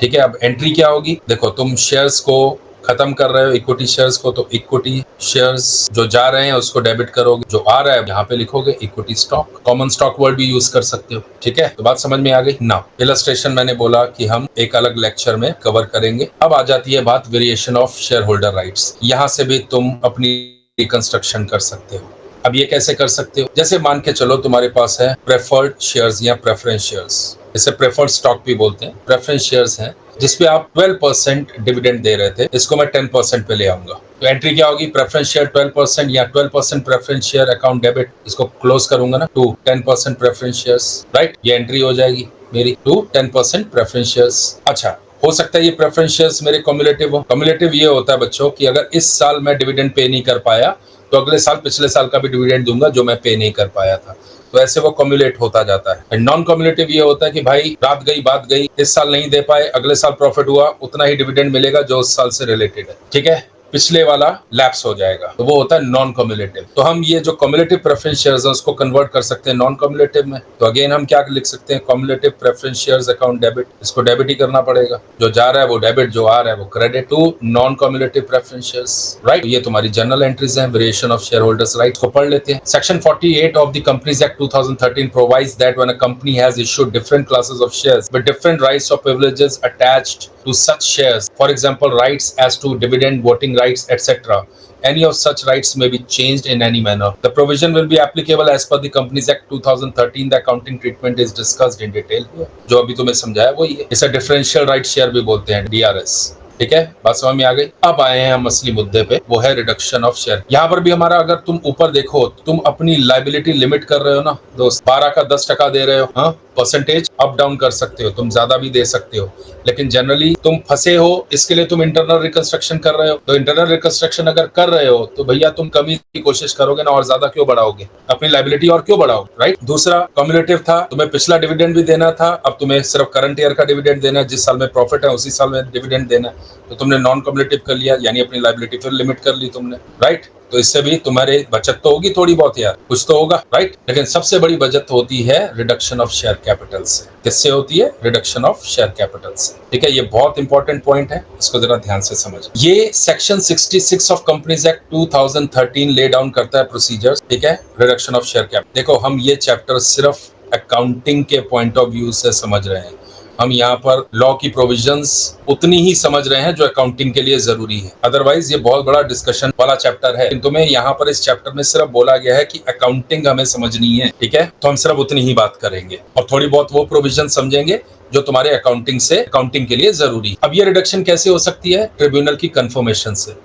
ठीक है। अब एंट्री क्या होगी? देखो, तुम शेयर्स को खत्म कर रहे हो, इक्विटी शेयर्स को, तो इक्विटी शेयर्स जो जा रहे हैं उसको डेबिट करोगे, जो आ रहा है यहाँ पे लिखोगे equity stock. Common stock word भी यूज कर सकते हो, ठीक है। तो बात समझ में आ गई ना। इलस्ट्रेशन मैंने बोला कि हम एक अलग लेक्चर में कवर करेंगे। अब आ जाती है बात variation of share holder rights. यहाँ से भी तुम अपनी रिकंस्ट्रक्शन कर सकते हो। अब ये कैसे कर सकते हो? जैसे मान के चलो तुम्हारे पास है प्रेफर्ड शेयर्स या प्रेफरेंस शेयर्स, इसे प्रेफर्ड स्टॉक भी बोलते हैं। प्रेफरेंस शेयर्स हैं जिसपे आप 12% डिविडेंड दे रहे थे, इसको मैं 10% पे ले आऊंगा। तो एंट्री क्या होगी? प्रेफरेंस शेयर 12% या 12% प्रेफरेंस शेयर अकाउंट डेबिट, इसको क्लोज करूंगा ना टू 10% प्रेफरेंस शेयर्स, राइट। ये एंट्री हो जाएगी मेरी टू 10% प्रेफरेंस शेयर्स। अच्छा, हो सकता है ये प्रेफरेंस शेयर्स मेरे कम्युलेटिव हो। कम्युलेटिव ये होता है बच्चों कि अगर इस साल मैं डिविडेंड पे नहीं कर पाया तो अगले साल पिछले साल का भी डिविडेंड दूंगा जो मैं पे नहीं कर पाया था। तो ऐसे वो कम्युलेट होता जाता है। नॉन कम्युलेटिव ये होता है कि भाई रात गई बात गई, इस साल नहीं दे पाए, अगले साल प्रॉफिट हुआ, उतना ही डिविडेंड मिलेगा जो उस साल से रिलेटेड है, ठीक है। पिछले वाला लैप्स हो जाएगा, तो वो होता है नॉन कम्युलेटिव। तो हम ये जो कम्युलेटिव प्रेफरेंस शेयर्स है उसको कन्वर्ट कर सकते हैं नॉन कम्युलेटिव में। तो अगेन हम क्या लिख सकते हैं? Cumulative preference shares account debit, इसको डेबिट ही करना पड़ेगा। जो जा रहा है वो डेबिट, जो आ रहा है वो credit to non cumulative preference shares, right. ये तुम्हारी जनरल एंट्रीज हैं, variation of share holders right को पढ़ लेते हैं। Section 48 of the companies act 2013 provides that when a company has issued different classes of shares with different rights और privileges attached to such shares, for example rights as to dividend, voting rights, etc., any of such rights may be changed in any manner. The provision will be applicable as per the Companies Act 2013. The accounting treatment is discussed in detail here. जो अभी तुम्हें समझाया वही है। इसे differential right share भी बोलते हैं, DRS, ठीक है। बात समझ में आ गई। अब आए हैं हम असली मुद्दे पे, वो है रिडक्शन ऑफ शेयर। यहाँ पर भी हमारा, अगर तुम ऊपर देखो, तुम अपनी लाइबिलिटी लिमिट कर रहे हो ना दोस्त, 12 का 10% दे रहे हो, हाँ, परसेंटेज अप डाउन कर सकते हो, तुम ज्यादा भी दे सकते हो, लेकिन जनरली तुम फंसे हो, इसके लिए तुम इंटरनल रिकंस्ट्रक्शन कर रहे हो। तो इंटरनल रिकंस्ट्रक्शन अगर कर रहे हो तो भैया तुम कमी की कोशिश करोगे ना, और ज्यादा क्यों बढ़ाओगे अपनी लाइबिलिटी, और क्यों बढ़ाओगे, राइट। दूसरा, कम्युलेटिव था, तुम्हें पिछला डिविडेंड भी देना था, अब तुम्हें सिर्फ करंट ईयर का डिविडेंड देना है, जिस साल में प्रॉफिट है उसी साल में डिविडेंड देना है। तो तुमने नॉन कम्युलेटिव कर लिया, यानी अपनी लाइबिलिटी फिर लिमिट कर ली तुमने, राइट। तो इससे भी तुम्हारे बचत तो होगी थोड़ी बहुत यार, कुछ तो होगा, राइट। लेकिन सबसे बड़ी बचत होती है रिडक्शन ऑफ शेयर कैपिटल से। किससे होती है? रिडक्शन ऑफ शेयर कैपिटल से, ठीक है। ये बहुत इंपॉर्टेंट पॉइंट है, इसको जरा ध्यान से समझ। ये section 66 of companies act 2013 lay down करता है प्रोसीजर्स, ठीक है, रिडक्शन ऑफ शेयर कैपिटल। देखो, हम ये चैप्टर सिर्फ अकाउंटिंग के पॉइंट ऑफ व्यू से समझ रहे हैं। हम यहाँ पर लॉ की प्रोविजंस उतनी ही समझ रहे हैं जो अकाउंटिंग के लिए जरूरी है, अदरवाइज ये बहुत बड़ा डिस्कशन वाला चैप्टर है। तुम्हें यहाँ पर इस चैप्टर में सिर्फ बोला गया है कि अकाउंटिंग हमें समझनी है, ठीक है। तो हम सिर्फ उतनी ही बात करेंगे और थोड़ी बहुत वो प्रोविजन समझेंगे जो तुम्हारे अकाउंटिंग के लिए जरूरी। अब ये रिडक्शन कैसे हो सकती है? ट्रिब्यूनल की कंफर्मेशन से।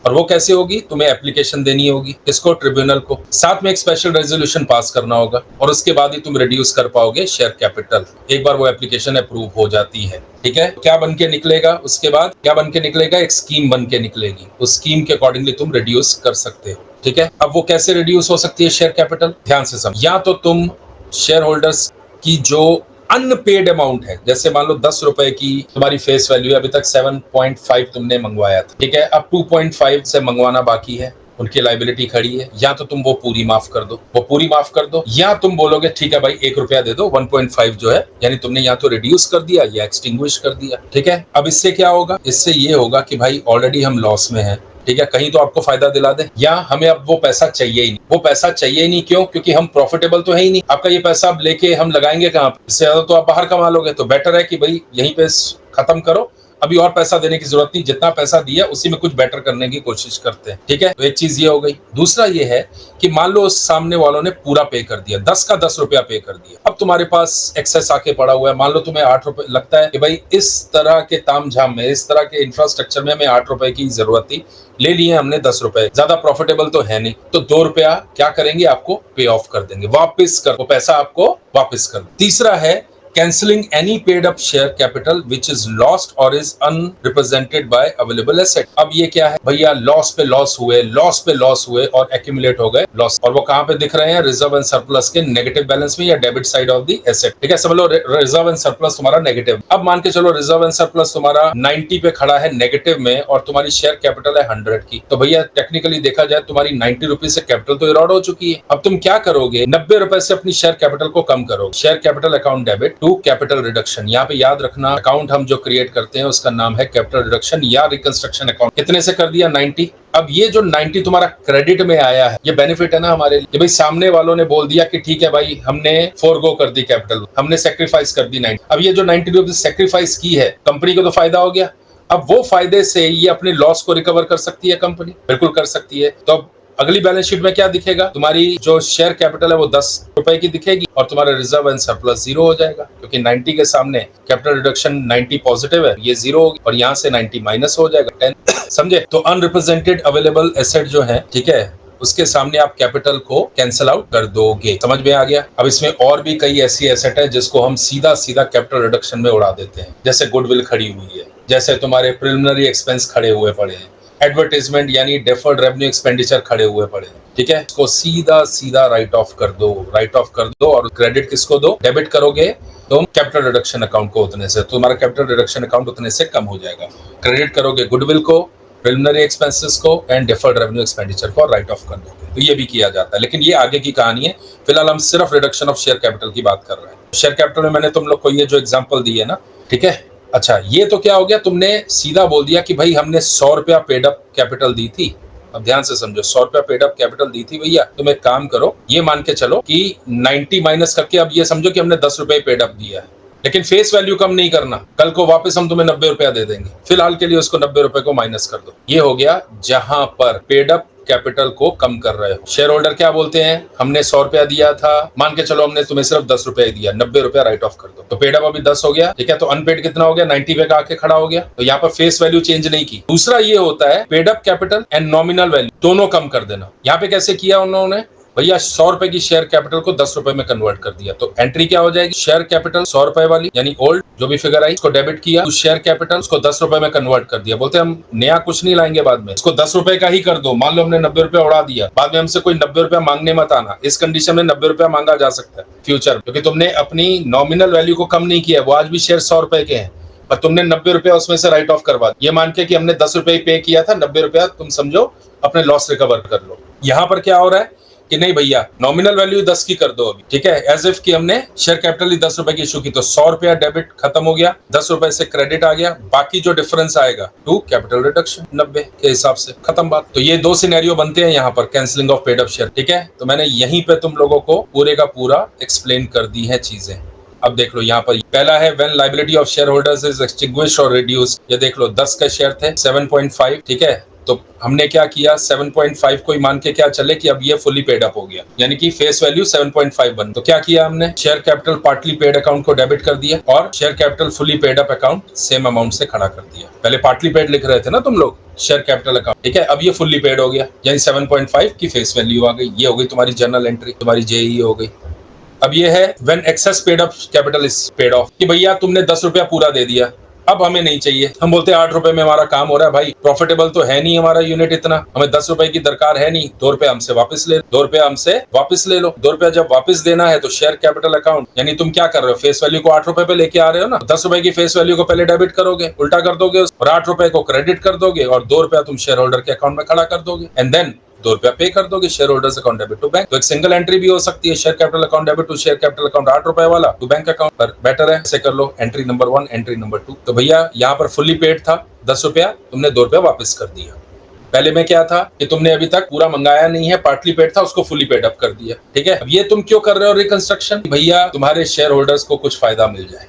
और वो कैसे होगी, तुम्हें एप्लीकेशन देनी होगी, इसको ट्रिब्यूनल को, साथ में एक स्पेशल रेजोल्यूशन पास करना होगा और उसके बाद ही तुम रिड्यूस कर पाओगे शेयर कैपिटल, एक बार वो एप्लीकेशन अप्रूव हो जाती है। ठीक है, क्या बन के निकलेगा, उसके बाद क्या बन के निकलेगा, एक स्कीम बन के निकलेगी, उस स्कीम के अकॉर्डिंगली तुम रिड्यूस कर सकते हो। ठीक है, अब वो कैसे रिड्यूस हो सकती है शेयर कैपिटल, ध्यान से समझ। या तो तुम शेयर होल्डर्स की जो अनपेड अमाउंट है, जैसे मान लो 10 रुपए की तुम्हारी फेस वैल्यू है, अभी तक 7.5 तुमने मंगवाया था, ठीक है, अब 2.5 से मंगवाना बाकी है, उनकी लाइबिलिटी खड़ी है, या तो तुम वो पूरी माफ कर दो, वो पूरी माफ कर दो, या तुम बोलोगे ठीक है भाई 1 रुपया दे दो, 1.5 जो है, यानी तुमने या तो रिड्यूस कर दिया या एक्सटिंग्विश कर दिया। ठीक है, अब इससे क्या होगा, इससे ये होगा कि भाई ऑलरेडी हम लॉस में हैं, ठीक है, कहीं तो आपको फायदा दिला दे, या हमें अब वो पैसा चाहिए ही नहीं, वो पैसा चाहिए ही नहीं, क्यों, क्योंकि हम प्रॉफिटेबल तो है ही नहीं, आपका ये पैसा अब लेके हम लगाएंगे कहाँ पे, इससे ज्यादा तो आप बाहर कमा लोगे, तो बेटर है कि भाई यहीं पे खत्म करो, अभी और पैसा देने की जरूरत नहीं, जितना पैसा दिया उसी में कुछ बेटर करने की कोशिश करते हैं। ठीक है, तो एक चीज ये हो गई। दूसरा ये है कि मान लो उस सामने वालों ने पूरा पे कर दिया, 10 का 10 रुपया पे कर दिया, अब तुम्हारे पास एक्सेस आके पड़ा हुआ है, मान लो तुम्हें 8 रुपए लगता है कि भाई इस तरह के तामझाम में, इस तरह के इंफ्रास्ट्रक्चर में हमें 8 रुपए की जरूरत थी, ले लिए हमने 10 रुपए, ज्यादा प्रॉफिटेबल तो है नहीं, तो 2 रुपया क्या करेंगे, आपको पे ऑफ कर देंगे, वापस कर, वो पैसा आपको वापस कर। तीसरा है canceling any paid up share capital which is lost or is unrepresented by available asset। अब ये क्या है भैया, लॉस पे लॉस हुए, लॉस पे लॉस हुए और एक्यूमुलेट हो गए लॉस, और वो कहां पे दिख रहे हैं, रिजर्व एंड सरप्लस के नेगेटिव बैलेंस में या debit side of the asset. ठीक है, समझ लो रिजर्व एंड सरप्लस तुम्हारा नेगेटिव, अब मान के चलो रिजर्व एंड सरप्लस तुम्हारा 90 पे खड़ा है नेगेटिव में, और तुम्हारी शेयर कैपिटल है 100 की, तो भैया टेक्निकली देखा जाए तुम्हारी 90 रुपीज से कैपिटल तो इरॉड हो चुकी है। अब तुम क्या करोगे, 90 रुपए से अपनी शेयर कैपिटल को कम करोगे, share capital account debit to capital reduction. यहाँ पे याद रखना, अकाउंट हम जो क्रिएट करते हैं उसका नाम है कैपिटल रिडक्शन या रिकंस्ट्रक्शन अकाउंट। कितने से कर दिया, 90। अब ये जो 90 तुम्हारा क्रेडिट में आया है, ये बेनिफिट है ना हमारे लिए, भाई सामने वालों ने बोल दिया कि ठीक है भाई हमने फोरगो कर दी कैपिटल, हमने सेक्रीफाइस कर दी 90। अब ये जो 90 रुपीज सेक्रीफाइस की है, कंपनी को तो फायदा हो गया, अब वो फायदे से ये अपने लॉस को रिकवर कर सकती है कंपनी, बिल्कुल कर सकती है। तो अब अगली बैलेंस शीट में क्या दिखेगा, तुम्हारी जो शेयर कैपिटल है वो 10 रुपए की दिखेगी और तुम्हारा रिजर्व एंड सरप्लस 0 हो जाएगा, क्योंकि 90 के सामने कैपिटल रिडक्शन 90 पॉजिटिव है, ये 0 होगी और यहाँ से 90 माइनस हो जाएगा 10। समझे, तो अनरिप्रेजेंटेड अवेलेबल एसेट जो है, ठीक है, उसके सामने आप कैपिटल को कैंसिल आउट कर दोगे। समझ में आ गया। अब इसमें और भी कई ऐसी एसेट है जिसको हम सीधा सीधा कैपिटल रिडक्शन में उड़ा देते हैं, जैसे गुडविल खड़ी हुई है, जैसे तुम्हारे प्रिलिमिनरी एक्सपेंस खड़े हुए पड़े हैं, एडवर्टाइजमेंट यानी डेफर्ड रेवेन्यू एक्सपेंडिचर खड़े हुए पड़े हैं। ठीक है, इसको सीधा सीधा राइट ऑफ कर दो, राइट ऑफ कर दो, और क्रेडिट किसको दो, डेबिट करोगे तुम कैपिटल रिडक्शन अकाउंट को, उतने से तुम्हारा कैपिटल रिडक्शन अकाउंट उतने से कम हो जाएगा। क्रेडिट करोगे गुडविल को, प्रिलिमिनरी एक्सपेंसेस को एंड डेफर्ड रेवेन्यू एक्सपेंडिचर को राइट ऑफ कर दोगे। तो ये भी किया जाता है, लेकिन ये आगे की कहानी है, फिलहाल हम सिर्फ रिडक्शन ऑफ शेयर कैपिटल की बात कर रहे हैं। शेयर कैपिटल में मैंने तुम लोग को ये जो एग्जांपल दी है ना, ठीक है, अच्छा ये तो क्या हो गया, तुमने सीधा बोल दिया कि भाई हमने 100 रुपया पेड अप कैपिटल दी थी। अब ध्यान से समझो, 100 रुपया पेड अप कैपिटल दी थी भैया, तुम एक काम करो, ये मान के चलो कि 90 माइनस करके अब ये समझो कि हमने 10 रुपए पेड अप दिया है, लेकिन फेस वैल्यू कम नहीं करना, कल को वापस हम तुम्हें 90 रुपया दे देंगे, फिलहाल के लिए उसको 90 रुपए को माइनस कर दो। ये हो गया जहां पर पेड अप कैपिटल को कम कर रहे हो। शेयर होल्डर क्या बोलते हैं, हमने 100 रुपया दिया था, मान के चलो हमने तुम्हें सिर्फ 10 रुपया दिया, 90 रुपया राइट ऑफ कर दो, तो पेड अप अभी 10 हो गया, ठीक है, तो अनपेड कितना हो गया, 90 पे आके खड़ा हो गया, तो यहाँ पर फेस वैल्यू चेंज नहीं की। दूसरा ये होता है paid up capital and nominal value दोनों कम कर देना। यहाँ पे कैसे किया उन्होंने, भैया 100 रुपए की शेयर कैपिटल को 10 रुपए में कन्वर्ट कर दिया, तो एंट्री क्या हो जाएगी, शेयर कैपिटल 100 रुपए वाली यानी ओल्ड जो भी फिगर आई, उसको डेबिट किया, उस शेयर कैपिटल उसको 10 रुपए में कन्वर्ट कर दिया। बोलते हम नया कुछ नहीं लाएंगे, बाद में इसको 10 रुपए का ही कर दो। मान लो हमने 90 रुपया उड़ा दिया, बाद में हमसे कोई 90 रुपया मांगने मत आना, इस कंडीशन में 90 रुपया मांगा जा सकता है फ्यूचर, क्योंकि तुमने अपनी नॉमिनल वैल्यू को कम नहीं किया, वो आज भी शेयर 100 रुपए के हैं, पर तुमने 90 रुपया उसमें से राइट ऑफ करवा, ये मान के कि हमने 10 रुपए पे किया था, 90 रुपया तुम समझो अपने लॉस रिकवर कर लो। यहाँ पर क्या हो रहा है कि नहीं भैया नॉमिनल वैल्यू 10 की कर दो अभी, ठीक है, एज इफ कि हमने शेयर कैपिटल ही 10 रुपए की इशू की, तो 100 रुपया डेबिट खत्म हो गया, 10 रुपए से क्रेडिट आ गया, बाकी जो डिफरेंस आएगा टू कैपिटल रिडक्शन 90 के हिसाब से, खत्म बात। तो ये दो सिनेरियो बनते हैं यहाँ पर cancelling of paid up share, ठीक है, तो मैंने यहीं पे तुम लोगों को पूरे का पूरा एक्सप्लेन कर दी है चीजें। अब देख लो यहाँ पर पहला है when liability of share holders is extinguished और रिड्यूस्ड, ये देख लो 10 का शेयर थे 7.5, ठीक है, तो हमने क्या किया, 7.5 को ही मान के क्या चले कि अब ये फुली पेड अप हो गया, यानी कि फेस वैल्यू 7.5 बन। तो क्या किया हमने, share capital partly paid account को डेबिट कर दिया और share capital fully paid up account same amount से खड़ा कर दिया। पहले पार्टली पेड लिख रहे थे ना तुम लोग, शेयर कैपिटल अकाउंट, ठीक है। अब ये फुल्ली पेड हो गया, यानी 7.5 की फेस वैल्यू आ गई। ये हो गई तुम्हारी जर्नल एंट्री, तुम्हारी जेई हो गई। अब ये है when excess paid up capital is paid off, कि भैया तुमने 10 रुपया पूरा दे दिया, अब हमें नहीं चाहिए। हम बोलते हैं 8 रुपए में हमारा काम हो रहा है भाई, प्रॉफिटेबल तो है नहीं हमारा यूनिट इतना, हमें 10 रुपए की दरकार है नहीं, 2 रुपए हमसे वापस ले, 2 रुपया हमसे वापस ले लो। 2 रुपया जब वापस देना है तो शेयर कैपिटल अकाउंट, यानी तुम क्या कर रहे हो, फेस वैल्यू को 8 रुपए पे लेके आ रहे हो ना, 10 रुपए की फेस वैल्यू को पहले डेबिट करोगे, उल्टा कर दोगे और 8 रुपए को क्रेडिट कर दोगे और 2 रुपया तुम शेयर होल्डर के अकाउंट में खड़ा कर दोगे एंड देन 2 रुपया पे कर दोगे share holders account debit to bank. तो एक सिंगल एंट्री भी हो सकती है, share capital account debit to share capital account 8 रुपए वाला टू बैंक अकाउंट, पर बेटर है ऐसे कर लो, एंट्री नंबर 1, एंट्री नंबर 2। तो भैया यहाँ पर फुल्ली पेड था 10 रुपया, तुमने 2 रुपया वापस कर दिया। पहले में क्या था कि तुमने अभी तक पूरा मंगाया नहीं है, पार्टली पेड था, उसको फुली पेड अप कर दिया, ठीक है। अब ये तुम क्यों कर रहे हो रिकंस्ट्रक्शन, भैया तुम्हारे शेयर होल्डर्स को कुछ फायदा मिल जाए,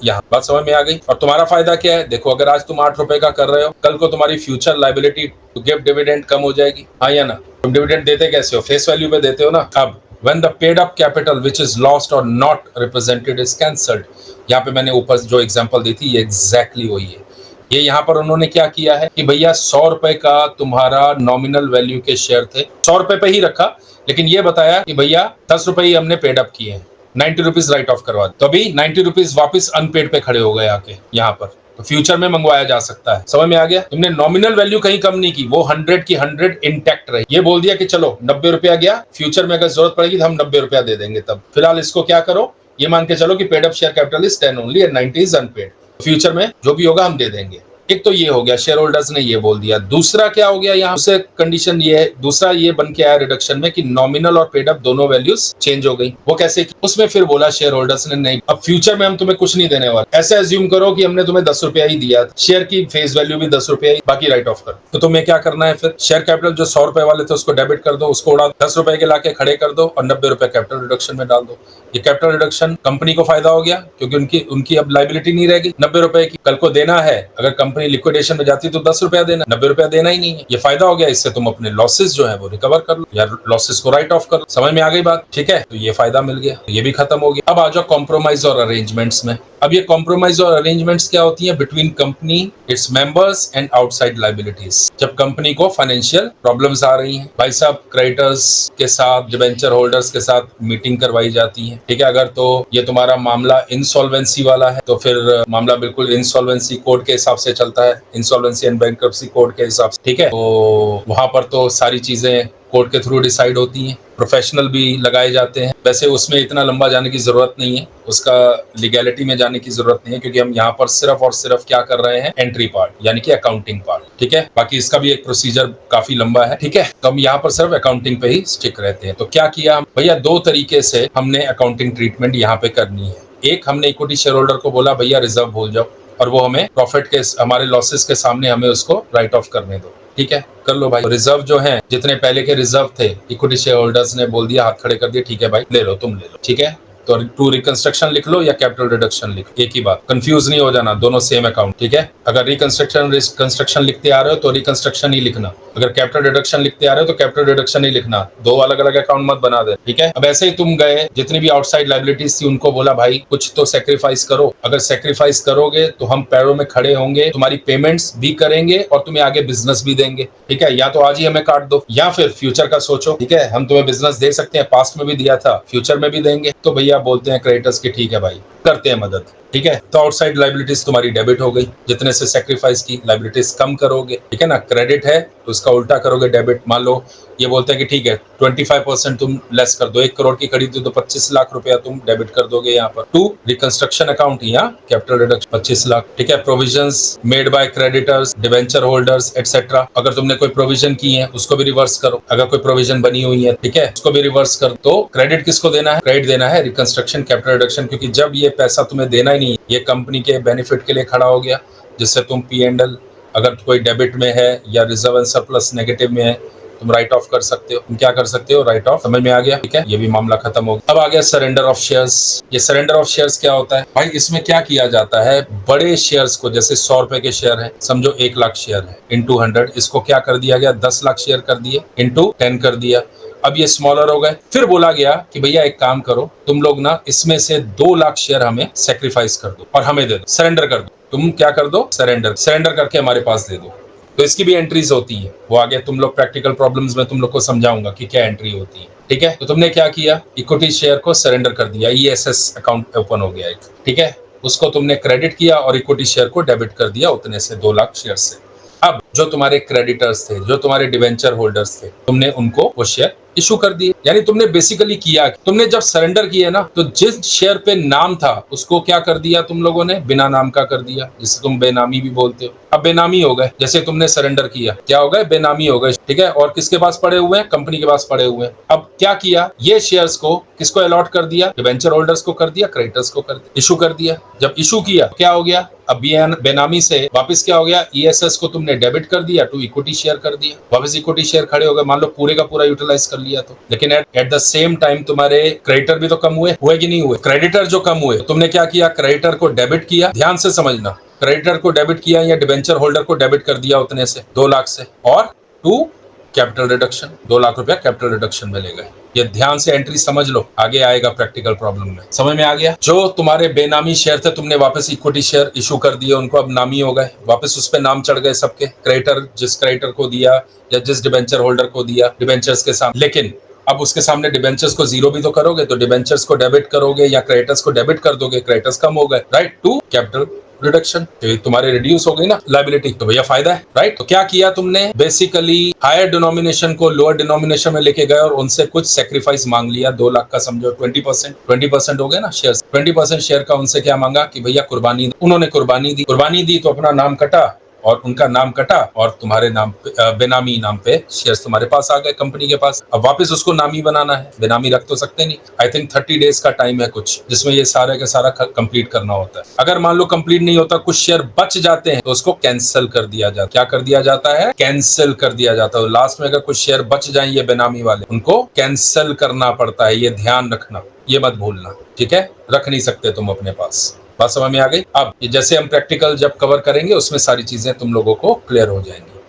यहाँ बात समझ में आ गई। और तुम्हारा फायदा क्या है, देखो अगर आज तुम 8 रुपए का कर रहे हो, कल को तुम्हारी future liability to give dividend कम हो जाएगी, हाँ या ना। तुम डिविडेंड देते कैसे हो, फेस वैल्यू पे देते हो ना। अब when the paid up capital which is lost or not represented is cancelled, यहाँ पे मैंने ऊपर जो एग्जांपल दी थी ये एग्जैक्टली वही है। ये यहाँ पर उन्होंने क्या किया है कि भैया 100 रुपए का तुम्हारा नॉमिनल वैल्यू के शेयर थे, 100 रुपए पे ही रखा, लेकिन ये बताया कि भैया 10 रुपए ही हमने पेड अप किए हैं, 90 रुपीज राइट ऑफ करवा, तो अभी 90 रुपीज वापिस अनपेड पे खड़े हो गए आके यहाँ पर, तो फ्यूचर में मंगवाया जा सकता है। समझ में आ गया, तुमने नॉमिनल वैल्यू कहीं कम नहीं की, वो 100 की 100 इंटैक्ट रही। ये बोल दिया कि चलो 90 रुपया गया, फ्यूचर में अगर जरूरत पड़ेगी तो हम 90 रुपया दे देंगे, तब फिलहाल इसको क्या करो, ये मान के चलो कि paid up share capital is 10 only and 90 is unpaid, future में जो भी होगा हम दे देंगे। एक तो ये हो गया, शेयर होल्डर्स ने ये बोल दिया। दूसरा क्या हो गया यहाँ से कंडीशन, ये है दूसरा ये बन के आया रिडक्शन में कि नॉमिनल और पेड अप दोनों वैल्यूज चेंज हो गई। वो कैसे, उसमें फिर बोला शेयर होल्डर्स ने नहीं, अब फ्यूचर में हम तुम्हें कुछ नहीं देने वाले, ऐसे एज्यूम करो कि हमने तुम्हें 10 रुपया ही दिया, शेयर की फेस वैल्यू भी 10 रुपया ही, बाकी राइट ऑफ कर। तो तुम्हें क्या करना है फिर, शेयर कैपिटल जो 100 रुपए वाले थे उसको डेबिट कर दो, उसको उड़ा 10 रुपए के लाके खड़े कर दो और 90 रुपए कैपिटल रिडक्शन में डाल दो। ये कैपिटल रिडक्शन कंपनी को फायदा हो गया, क्योंकि उनकी अब लाइबिलिटी नहीं रहेगी 90 रुपए की, कल को देना है, अगर कंपनी लिक्विडेशन में जाती तो 10 रुपया देना, 90 रुपया देना ही नहीं है, ये फायदा हो गया। इससे तुम अपने लॉसेस जो है वो रिकवर कर लो या लॉसेस को राइट ऑफ कर लो। समझ में आ गई बात, ठीक है। तो ये फायदा मिल गया, ये भी खत्म हो गया। अब आ जाओ कॉम्प्रोमाइज और अरेंजमेंट्स में। अब ये कॉम्प्रोमाइज और अरेंजमेंट्स क्या होती है, between company, its members and outside liabilities. जब कंपनी को फाइनेंशियल प्रॉब्लम्स आ रही हैं, भाई साहब क्रेडिटर्स के साथ, डिबेंचर होल्डर्स के साथ मीटिंग करवाई जाती है, ठीक है। अगर तो ये तुम्हारा मामला इंसॉल्वेंसी वाला है तो फिर मामला बिल्कुल इंसॉल्वेंसी कोड के हिसाब से चलता है, इंसॉल्वेंसी एंड बैंक्रप्सी कोड के हिसाब से, ठीक है। तो वहां पर तो सारी चीजें कोर्ट के थ्रू डिसाइड होती हैं, प्रोफेशनल भी लगाए जाते हैं। वैसे उसमें इतना लंबा जाने की जरूरत नहीं है, उसका लीगैलिटी में जाने की जरूरत नहीं है, क्योंकि हम यहाँ पर सिर्फ और सिर्फ क्या कर रहे हैं, एंट्री पार्ट यानी कि अकाउंटिंग पार्ट, ठीक है। बाकी इसका भी एक प्रोसीजर काफी लंबा है, ठीक है। तो हम यहाँ पर सिर्फ अकाउंटिंग पे ही स्टिक रहते हैं। तो क्या किया भैया, 2 तरीके से हमने अकाउंटिंग ट्रीटमेंट यहाँ पे करनी है। एक, हमने इक्विटी शेयर होल्डर को बोला भैया रिजर्व भूल जाओ और वो हमें प्रॉफिट के, हमारे लॉसेस के सामने हमें उसको राइट ऑफ करने दो, ठीक है, कर लो भाई। रिजर्व जो है, जितने पहले के रिजर्व थे, इक्विटी शेयर होल्डर्स ने बोल दिया, हाथ खड़े कर दिए, ठीक है भाई ले लो, तुम ले लो, ठीक है। तो टू रिकंस्ट्रक्शन लिख लो या कैपिटल रिडक्शन लिख, एक ही बात, कंफ्यूज नहीं हो जाना, दोनों सेम अकाउंट, ठीक है। अगर रिकंस्ट्रक्शन लिखते आ रहे हो तो रिकंस्ट्रक्शन ही लिखना, अगर कैपिटल रिडक्शन लिखते आ रहे हो तो कैपिटल रिडक्शन ही लिखना, 2 अलग अलग अकाउंट मत बना दे, ठीक है। अब ऐसे ही तुम गए, जितनी भी आउटसाइड लाइबिलिटीज थी उनको बोला भाई कुछ तो सेक्रीफाइस करो, अगर सेक्रीफाइस करोगे तो हम पैरों में खड़े होंगे, तुम्हारी पेमेंट्स भी करेंगे और तुम्हें आगे बिजनेस भी देंगे, ठीक है। या तो आज ही हमें काट दो या फिर फ्यूचर का सोचो, ठीक है। हम तुम्हें बिजनेस दे सकते हैं, पास्ट में भी दिया था, फ्यूचर में भी देंगे। तो भैया बोलते हैं क्रेडिटर्स की, ठीक है भाई करते हैं मदद, ठीक है। तो आउटसाइड लाइबिलिटीज तुम्हारी डेबिट हो गई, जितने से सेक्रीफाइस की लाइबिलिटीज कम करोगे, ठीक है ना। क्रेडिट है तो उसका उल्टा करोगे डेबिट। मान लो ये बोलते हैं कि ठीक है 25% तुम लेस कर दो, 1 करोड़ की खरीदी तो 25 लाख रुपया तुम डेबिट कर दोगे यहाँ पर टू रिकंस्ट्रक्शन अकाउंट या कैपिटल रिडक्शन 25 लाख, ठीक है। Provisions made by creditors, debenture holders etcetera, अगर तुमने कोई प्रोविजन की है उसको भी रिवर्स करो, अगर कोई प्रोविजन बनी हुई है, ठीक है, उसको भी रिवर्स कर। तो क्रेडिट किसको देना है, क्रेडिट देना है रिकंस्ट्रक्शन कैपिटल रिडक्शन, क्योंकि जब ये पैसा तुम्हें देना ही नहीं, ये कंपनी के बेनिफिट के लिए खड़ा हो गया, जिससे तुम P&L अगर कोई डेबिट में है या रिजर्व एंड सरप्लस नेगेटिव में है तुम राइट ऑफ कर सकते हो। तुम क्या कर सकते हो, राइट ऑफ। समझ में आ गया, ठीक है, ये भी मामला खत्म हो गया। अब आ गया सरेंडर ऑफ शेयर्स। ये सरेंडर ऑफ शेयर्स क्या होता है भाई, इसमें क्या किया जाता है, बड़े शेयर्स को, जैसे 100 रुपए के शेयर है, समझो 1 लाख शेयर है, इंटू 100, इसको क्या कर दिया गया, 10 लाख शेयर कर दिए, इंटू 10 कर दिया। अब ये स्मॉलर हो गए, फिर बोला गया कि भैया एक काम करो, तुम लोग ना इसमें से 2 लाख शेयर हमें सेक्रीफाइस कर दो और हमें दे दो, सरेंडर कर दो। तुम क्या कर दो, सरेंडर करके हमारे पास दे दो। तो इसकी भी एंट्रीज होती है, वो आगे तुम लोग प्रैक्टिकल प्रॉब्लम्स में तुम लोग को समझाऊंगा कि क्या एंट्री होती है, ठीक है। तो तुमने क्या किया, इक्विटी शेयर को सरेंडर कर दिया, ईएसएस अकाउंट ओपन हो गया एक, ठीक है, उसको तुमने क्रेडिट किया और इक्विटी शेयर को डेबिट कर दिया उतने से, 2 लाख शेयर से। अब जो तुम्हारे क्रेडिटर्स थे, जो तुम्हारे डिवेंचर होल्डर्स थे, तुमने उनको वो शेयर इशू कर दिए। यानी तुमने बेसिकली किया, तुमने जब सरेंडर किया ना, तो जिस शेयर पे नाम था उसको क्या कर दिया तुम लोगों ने, बिना नाम का कर दिया, जिसे तुम बेनामी भी बोलते हो। अब बेनामी हो गए, जैसे तुमने सरेंडर किया, क्या हो गए, बेनामी हो गए, ठीक है। और किसके पास पड़े हुए हैं, कंपनी के पास पड़े हुए हैं। अब क्या किया, ये शेयर्स को किसको अलॉट कर दिया, डिवेंचर होल्डर्स को कर दिया, क्रेडिटर्स को कर दिया, इशू कर दिया। जब इशू किया क्या हो गया, अब बेनामी से वापस क्या हो गया, ईएसएस को तुमने डेबिट कर दिया, टू इक्विटी शेयर कर दिया, वापस इक्विटी शेयर खड़े हो गए, मान लो पूरे का पूरा यूटिलाइज कर लिया तो। लेकिन एट द सेम टाइम तुम्हारे क्रेडिटर भी तो कम हुए कि नहीं हुए, क्रेडिटर जो कम हुए, तुमने क्या किया, क्रेडिटर को डेबिट किया, ध्यान से समझना, क्रेडिटर को डेबिट किया या डिवेंचर होल्डर को डेबिट कर दिया उतने से, 2 लाख से, और टू कैपिटल रिडक्शन, 2 लाख रुपया कैपिटल रिडक्शन में ले गए। ये ध्यान से एंट्री समझ लो, आगे आएगा प्रैक्टिकल प्रॉब्लम में। समझ में आ गया, जो तुम्हारे बेनामी शेयर थे तुमने वापस इक्विटी शेयर इशू कर दिए, उनको अब नामी हो गए, वापस उस पे नाम चढ़ गए सबके, क्रेडिटर जिस क्रेडिटर को दिया या जिस डिवेंचर होल्डर को दिया डिवेंचर्स के सामने। लेकिन अब उसके सामने डिवेंचर्स को जीरो भी तो करोगे, तो डिवेंचर्स को डेबिट करोगे या क्रेडिटर्स को डेबिट कर दोगे, क्रेडिटर्स कम हो गए, राइट, टू कैपिटल रिडक्शन, तो तुम्हारे रिड्यूस हो गई ना लायबिलिटी, तो भैया फायदा है, राइट। तो क्या किया तुमने, बेसिकली हायर डिनोमिनेशन को लोअर डिनोमिनेशन में लेके गए और उनसे कुछ सेक्रीफाइस मांग लिया, 2 लाख का समझो 20% हो गए ना शेयर, 20% शेयर का उनसे क्या मांगा कि भैया कुर्बानी, उन्होंने कुर्बानी दी तो अपना नाम कटा और उनका नाम कटा और तुम्हारे नाम पे बेनामी नाम पे शेयर्स तुम्हारे पास आ गए कंपनी के पास। अब वापस उसको नामी बनाना है, बेनामी रख तो सकते नहीं। आई थिंक 30 डेज का टाइम है कुछ, जिसमें ये सारे का सारा कंप्लीट करना होता है। अगर मान लो कंप्लीट नहीं होता, कुछ शेयर बच जाते हैं, तो उसको कैंसिल कर दिया जाता है। क्या कर दिया जाता है, कैंसिल कर दिया जाता है। लास्ट में अगर कुछ शेयर बच जाए ये बेनामी वाले, उनको कैंसिल करना पड़ता है, ये ध्यान रखना, ये मत भूलना, ठीक है, रख नहीं सकते तुम अपने पास। बात समझ में आ गई। अब जैसे हम प्रैक्टिकल जब कवर करेंगे उसमें सारी चीजें तुम लोगों को क्लियर हो जाएंगी।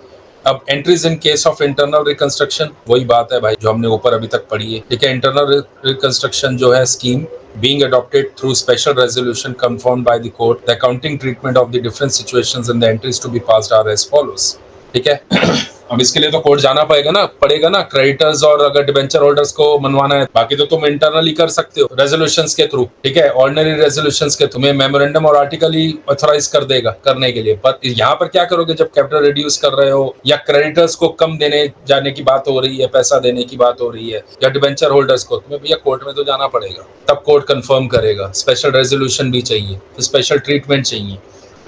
अब entries in case of internal reconstruction, वही बात है भाई जो हमने ऊपर अभी तक पढ़ी है, ठीक है। इंटरनल रिकंस्ट्रक्शन जो है scheme being adopted through special resolution confirmed by the court, the accounting treatment of the different situations and the entries to be passed are as follows, ठीक है। अब इसके लिए तो कोर्ट जाना पड़ेगा ना, क्रेडिटर्स और अगर डिवेंचर होल्डर्स को मनवाना है, बाकी तो तुम इंटरनली कर सकते हो रेजोल्यूशंस के थ्रू, ठीक है। ऑर्डिनरी रेजोल्यूशंस के तुम्हें मेमोरेंडम और आर्टिकल ही ऑथराइज कर देगा करने के लिए। पर यहाँ पर क्या करोगे, जब कैपिटल रिड्यूस कर रहे हो या क्रेडिटर्स को कम देने जाने की बात हो रही है, पैसा देने की बात हो रही है, या डिवेंचर होल्डर्स को, तुम्हें भैया कोर्ट में तो जाना पड़ेगा, तब कोर्ट कंफर्म करेगा। स्पेशल रेजोल्यूशन भी चाहिए, स्पेशल ट्रीटमेंट चाहिए।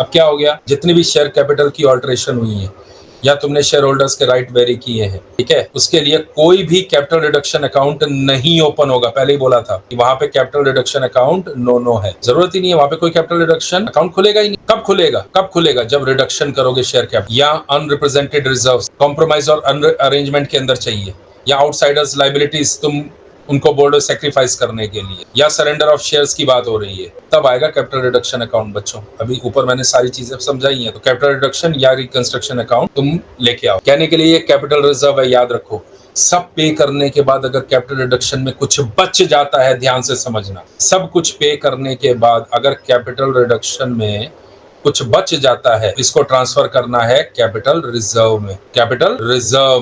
अब क्या हो गया, जितनी भी शेयर कैपिटल की ऑल्टरेशन हुई है या तुमने शेयर होल्डर्स के राइट वेरी किए हैं, ठीक है, उसके लिए कोई भी कैपिटल रिडक्शन अकाउंट नहीं ओपन होगा। पहले ही बोला था कि वहां पे कैपिटल रिडक्शन अकाउंट नो है, जरूरत ही नहीं है, वहां पे कोई कैपिटल रिडक्शन अकाउंट खुलेगा ही नहीं। कब खुलेगा, जब रिडक्शन करोगे शेयर कैपिटल, या अनरिप्रेजेंटेड रिजर्व्स कॉम्प्रोमाइज और अरेंजमेंट के अंदर चाहिए, या आउटसाइडर्स लाइबिलिटीज तुम उनको बोर्ड सैक्रिफाइस करने के लिए, या सरेंडर ऑफ शेयर्स की बात हो रही है, तब आएगा कैपिटल रिडक्शन अकाउंट। बच्चों अभी ऊपर मैंने सारी चीजें समझाई हैं, तो कैपिटल रिडक्शन या रिकंस्ट्रक्शन अकाउंट तुम लेके आओ। कहने के लिए ये कैपिटल रिजर्व है, याद रखो। सब पे करने के बाद अगर कैपिटल रिडक्शन में कुछ बच जाता है, ध्यान से समझना, सब कुछ पे करने के बाद अगर कैपिटल रिडक्शन में कुछ बच जाता है, इसको ट्रांसफर करना है कैपिटल रिजर्व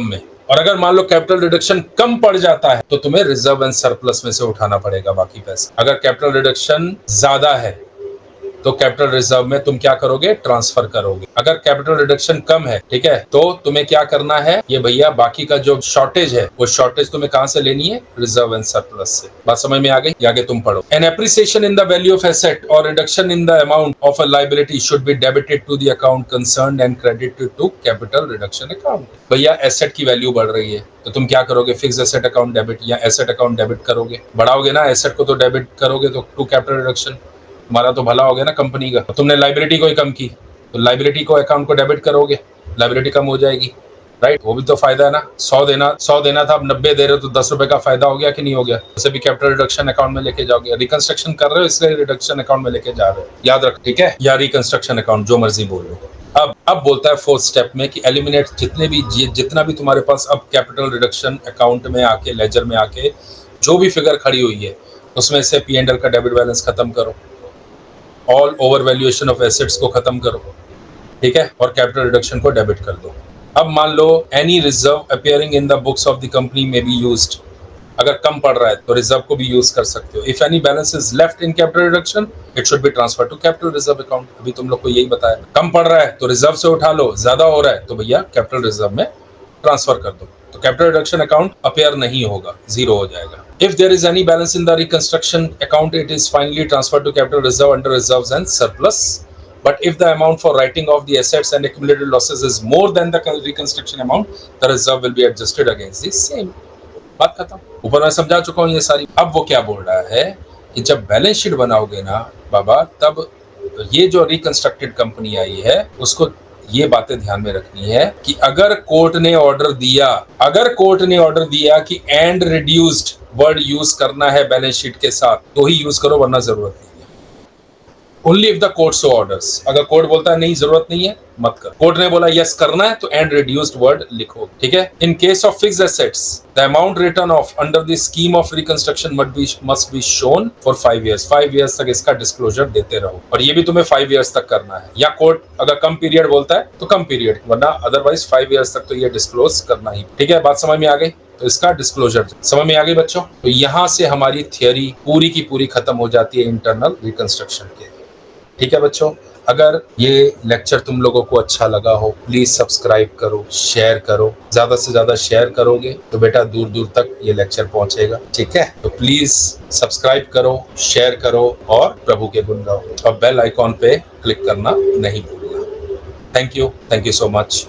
में। और अगर मान लो कैपिटल रिडक्शन कम पड़ जाता है, तो तुम्हें रिजर्व एंड सरप्लस में से उठाना पड़ेगा बाकी पैसे। अगर कैपिटल रिडक्शन ज्यादा है तो कैपिटल रिजर्व में तुम क्या करोगे, ट्रांसफर करोगे। अगर कैपिटल रिडक्शन कम है, ठीक है, तो तुम्हें क्या करना है, ये भैया बाकी का जो शॉर्टेज है, वो शॉर्टेज तुम्हें कहां से लेनी है, रिजर्व एंड सरप्लस से। बात समझ में आ गई, आगे तुम पढ़ो। An appreciation in the value of asset और reduction in the amount of a liability should be debited to the account concerned and credited to capital reduction account. भैया एसेट की वैल्यू बढ़ रही है, तो तुम क्या करोगे, फिक्स एसेट अकाउंट डेबिट या एसेट अकाउंट डेबिट करोगे। बढ़ाओगे ना एसेट को, तो डेबिट करोगे तो टू कैपिटल रिडक्शन, तुम्हारा तो भला हो गया ना कंपनी का। तुमने लाइबिलिटी को ही कम की, तो लाइबिलिटी को अकाउंट को डेबिट करोगे, लाइबिलिटी कम हो जाएगी, राइट, वो भी तो फायदा है ना। 100 देना था, अब 90 दे रहे हो तो 10 रुपए का फायदा हो गया कि नहीं हो गया। उसे भी कैपिटल रिडक्शन अकाउंट में लेके जाओगे। रिकंस्ट्रक्शन कर रहे हो इसलिए रिडक्शन अकाउंट में लेके जा रहे हो, याद रख, ठीक है, या रिकंस्ट्रक्शन अकाउंट, जो मर्जी बोल लो। अब बोलता है फोर्थ स्टेप में कि एलिमिनेट जितना भी तुम्हारे पास अब कैपिटल रिडक्शन अकाउंट में आके, लेजर में आके जो भी फिगर खड़ी हुई है उसमें से P&L का डेबिट बैलेंस खत्म करो, all over valuation of assets को खत्म करो, ठीक है, और कैपिटल रिडक्शन को डेबिट कर दो। अब मान लो any reserve appearing in the books of the company में बी यूज्ड, अगर कम पड़ रहा है तो रिजर्व को भी यूज कर सकते हो। If any balance is left in capital reduction it should be transfer to capital reserve account. अभी तुम लोग को यही बताया, कम पड़ रहा है तो रिजर्व से उठा लो, ज्यादा हो रहा है तो भैया कैपिटल रिजर्व में ट्रांसफर कर दो, तो कैपिटल रिडक्शन अकाउंट अपेयर नहीं होगा, जीरो हो जाएगा। If there is any balance in the reconstruction account it is finally transferred to capital reserve under reserves and surplus, but if the amount for writing off the assets and accumulated losses is more than the reconstruction amount the reserve will be adjusted against the same। बात खत्म। ऊपर मैं समझा चुका हूं ये सारी। अब वो क्या बोल रहा है कि जब बैलेंस शीट बनाओगे ना बाबा, तब ये जो रिकंस्ट्रक्टेड कंपनी आई है उसको ये बातें ध्यान में रखनी है कि अगर कोर्ट ने ऑर्डर दिया कि एंड रिड्यूस्ड वर्ड यूज करना है बैलेंस शीट के साथ तो ही यूज करो, वरना जरूरत नहीं। Only if the court so orders. अगर कोर्ट बोलता है नहीं जरूरत नहीं है, मत कर। कोर्ट ने बोला यस करना है तो एंड रिड्यूस्ड वर्ड लिखो, ठीक है। In case of fixed assets the amount return of under the scheme of reconstruction must be shown for 5 years। 5 years तक इसका डिस्क्लोजर देते रहो, और ये भी तुम्हें 5 years तक करना है। या कोर्ट अगर कम पीरियड बोलता है तो कम पीरियड, वरना अदरवाइज 5 years तक तो ये डिस्क्लोज करना ही, ठीक है। बात समझ में आ गई? तो इसका डिस्क्लोजर समझ में आ गई बच्चों। तो यहां से हमारी थियोरी पूरी की पूरी खत्म हो जाती है इंटरनल रिकंस्ट्रक्शन के, ठीक है बच्चों। अगर ये लेक्चर तुम लोगों को अच्छा लगा हो प्लीज सब्सक्राइब करो, शेयर करो, ज्यादा से ज्यादा शेयर करोगे तो बेटा दूर दूर तक ये लेक्चर पहुंचेगा, ठीक है। तो प्लीज सब्सक्राइब करो, शेयर करो और प्रभु के गुण गाओ, और बेल आइकॉन पे क्लिक करना नहीं भूलना। Thank you so much.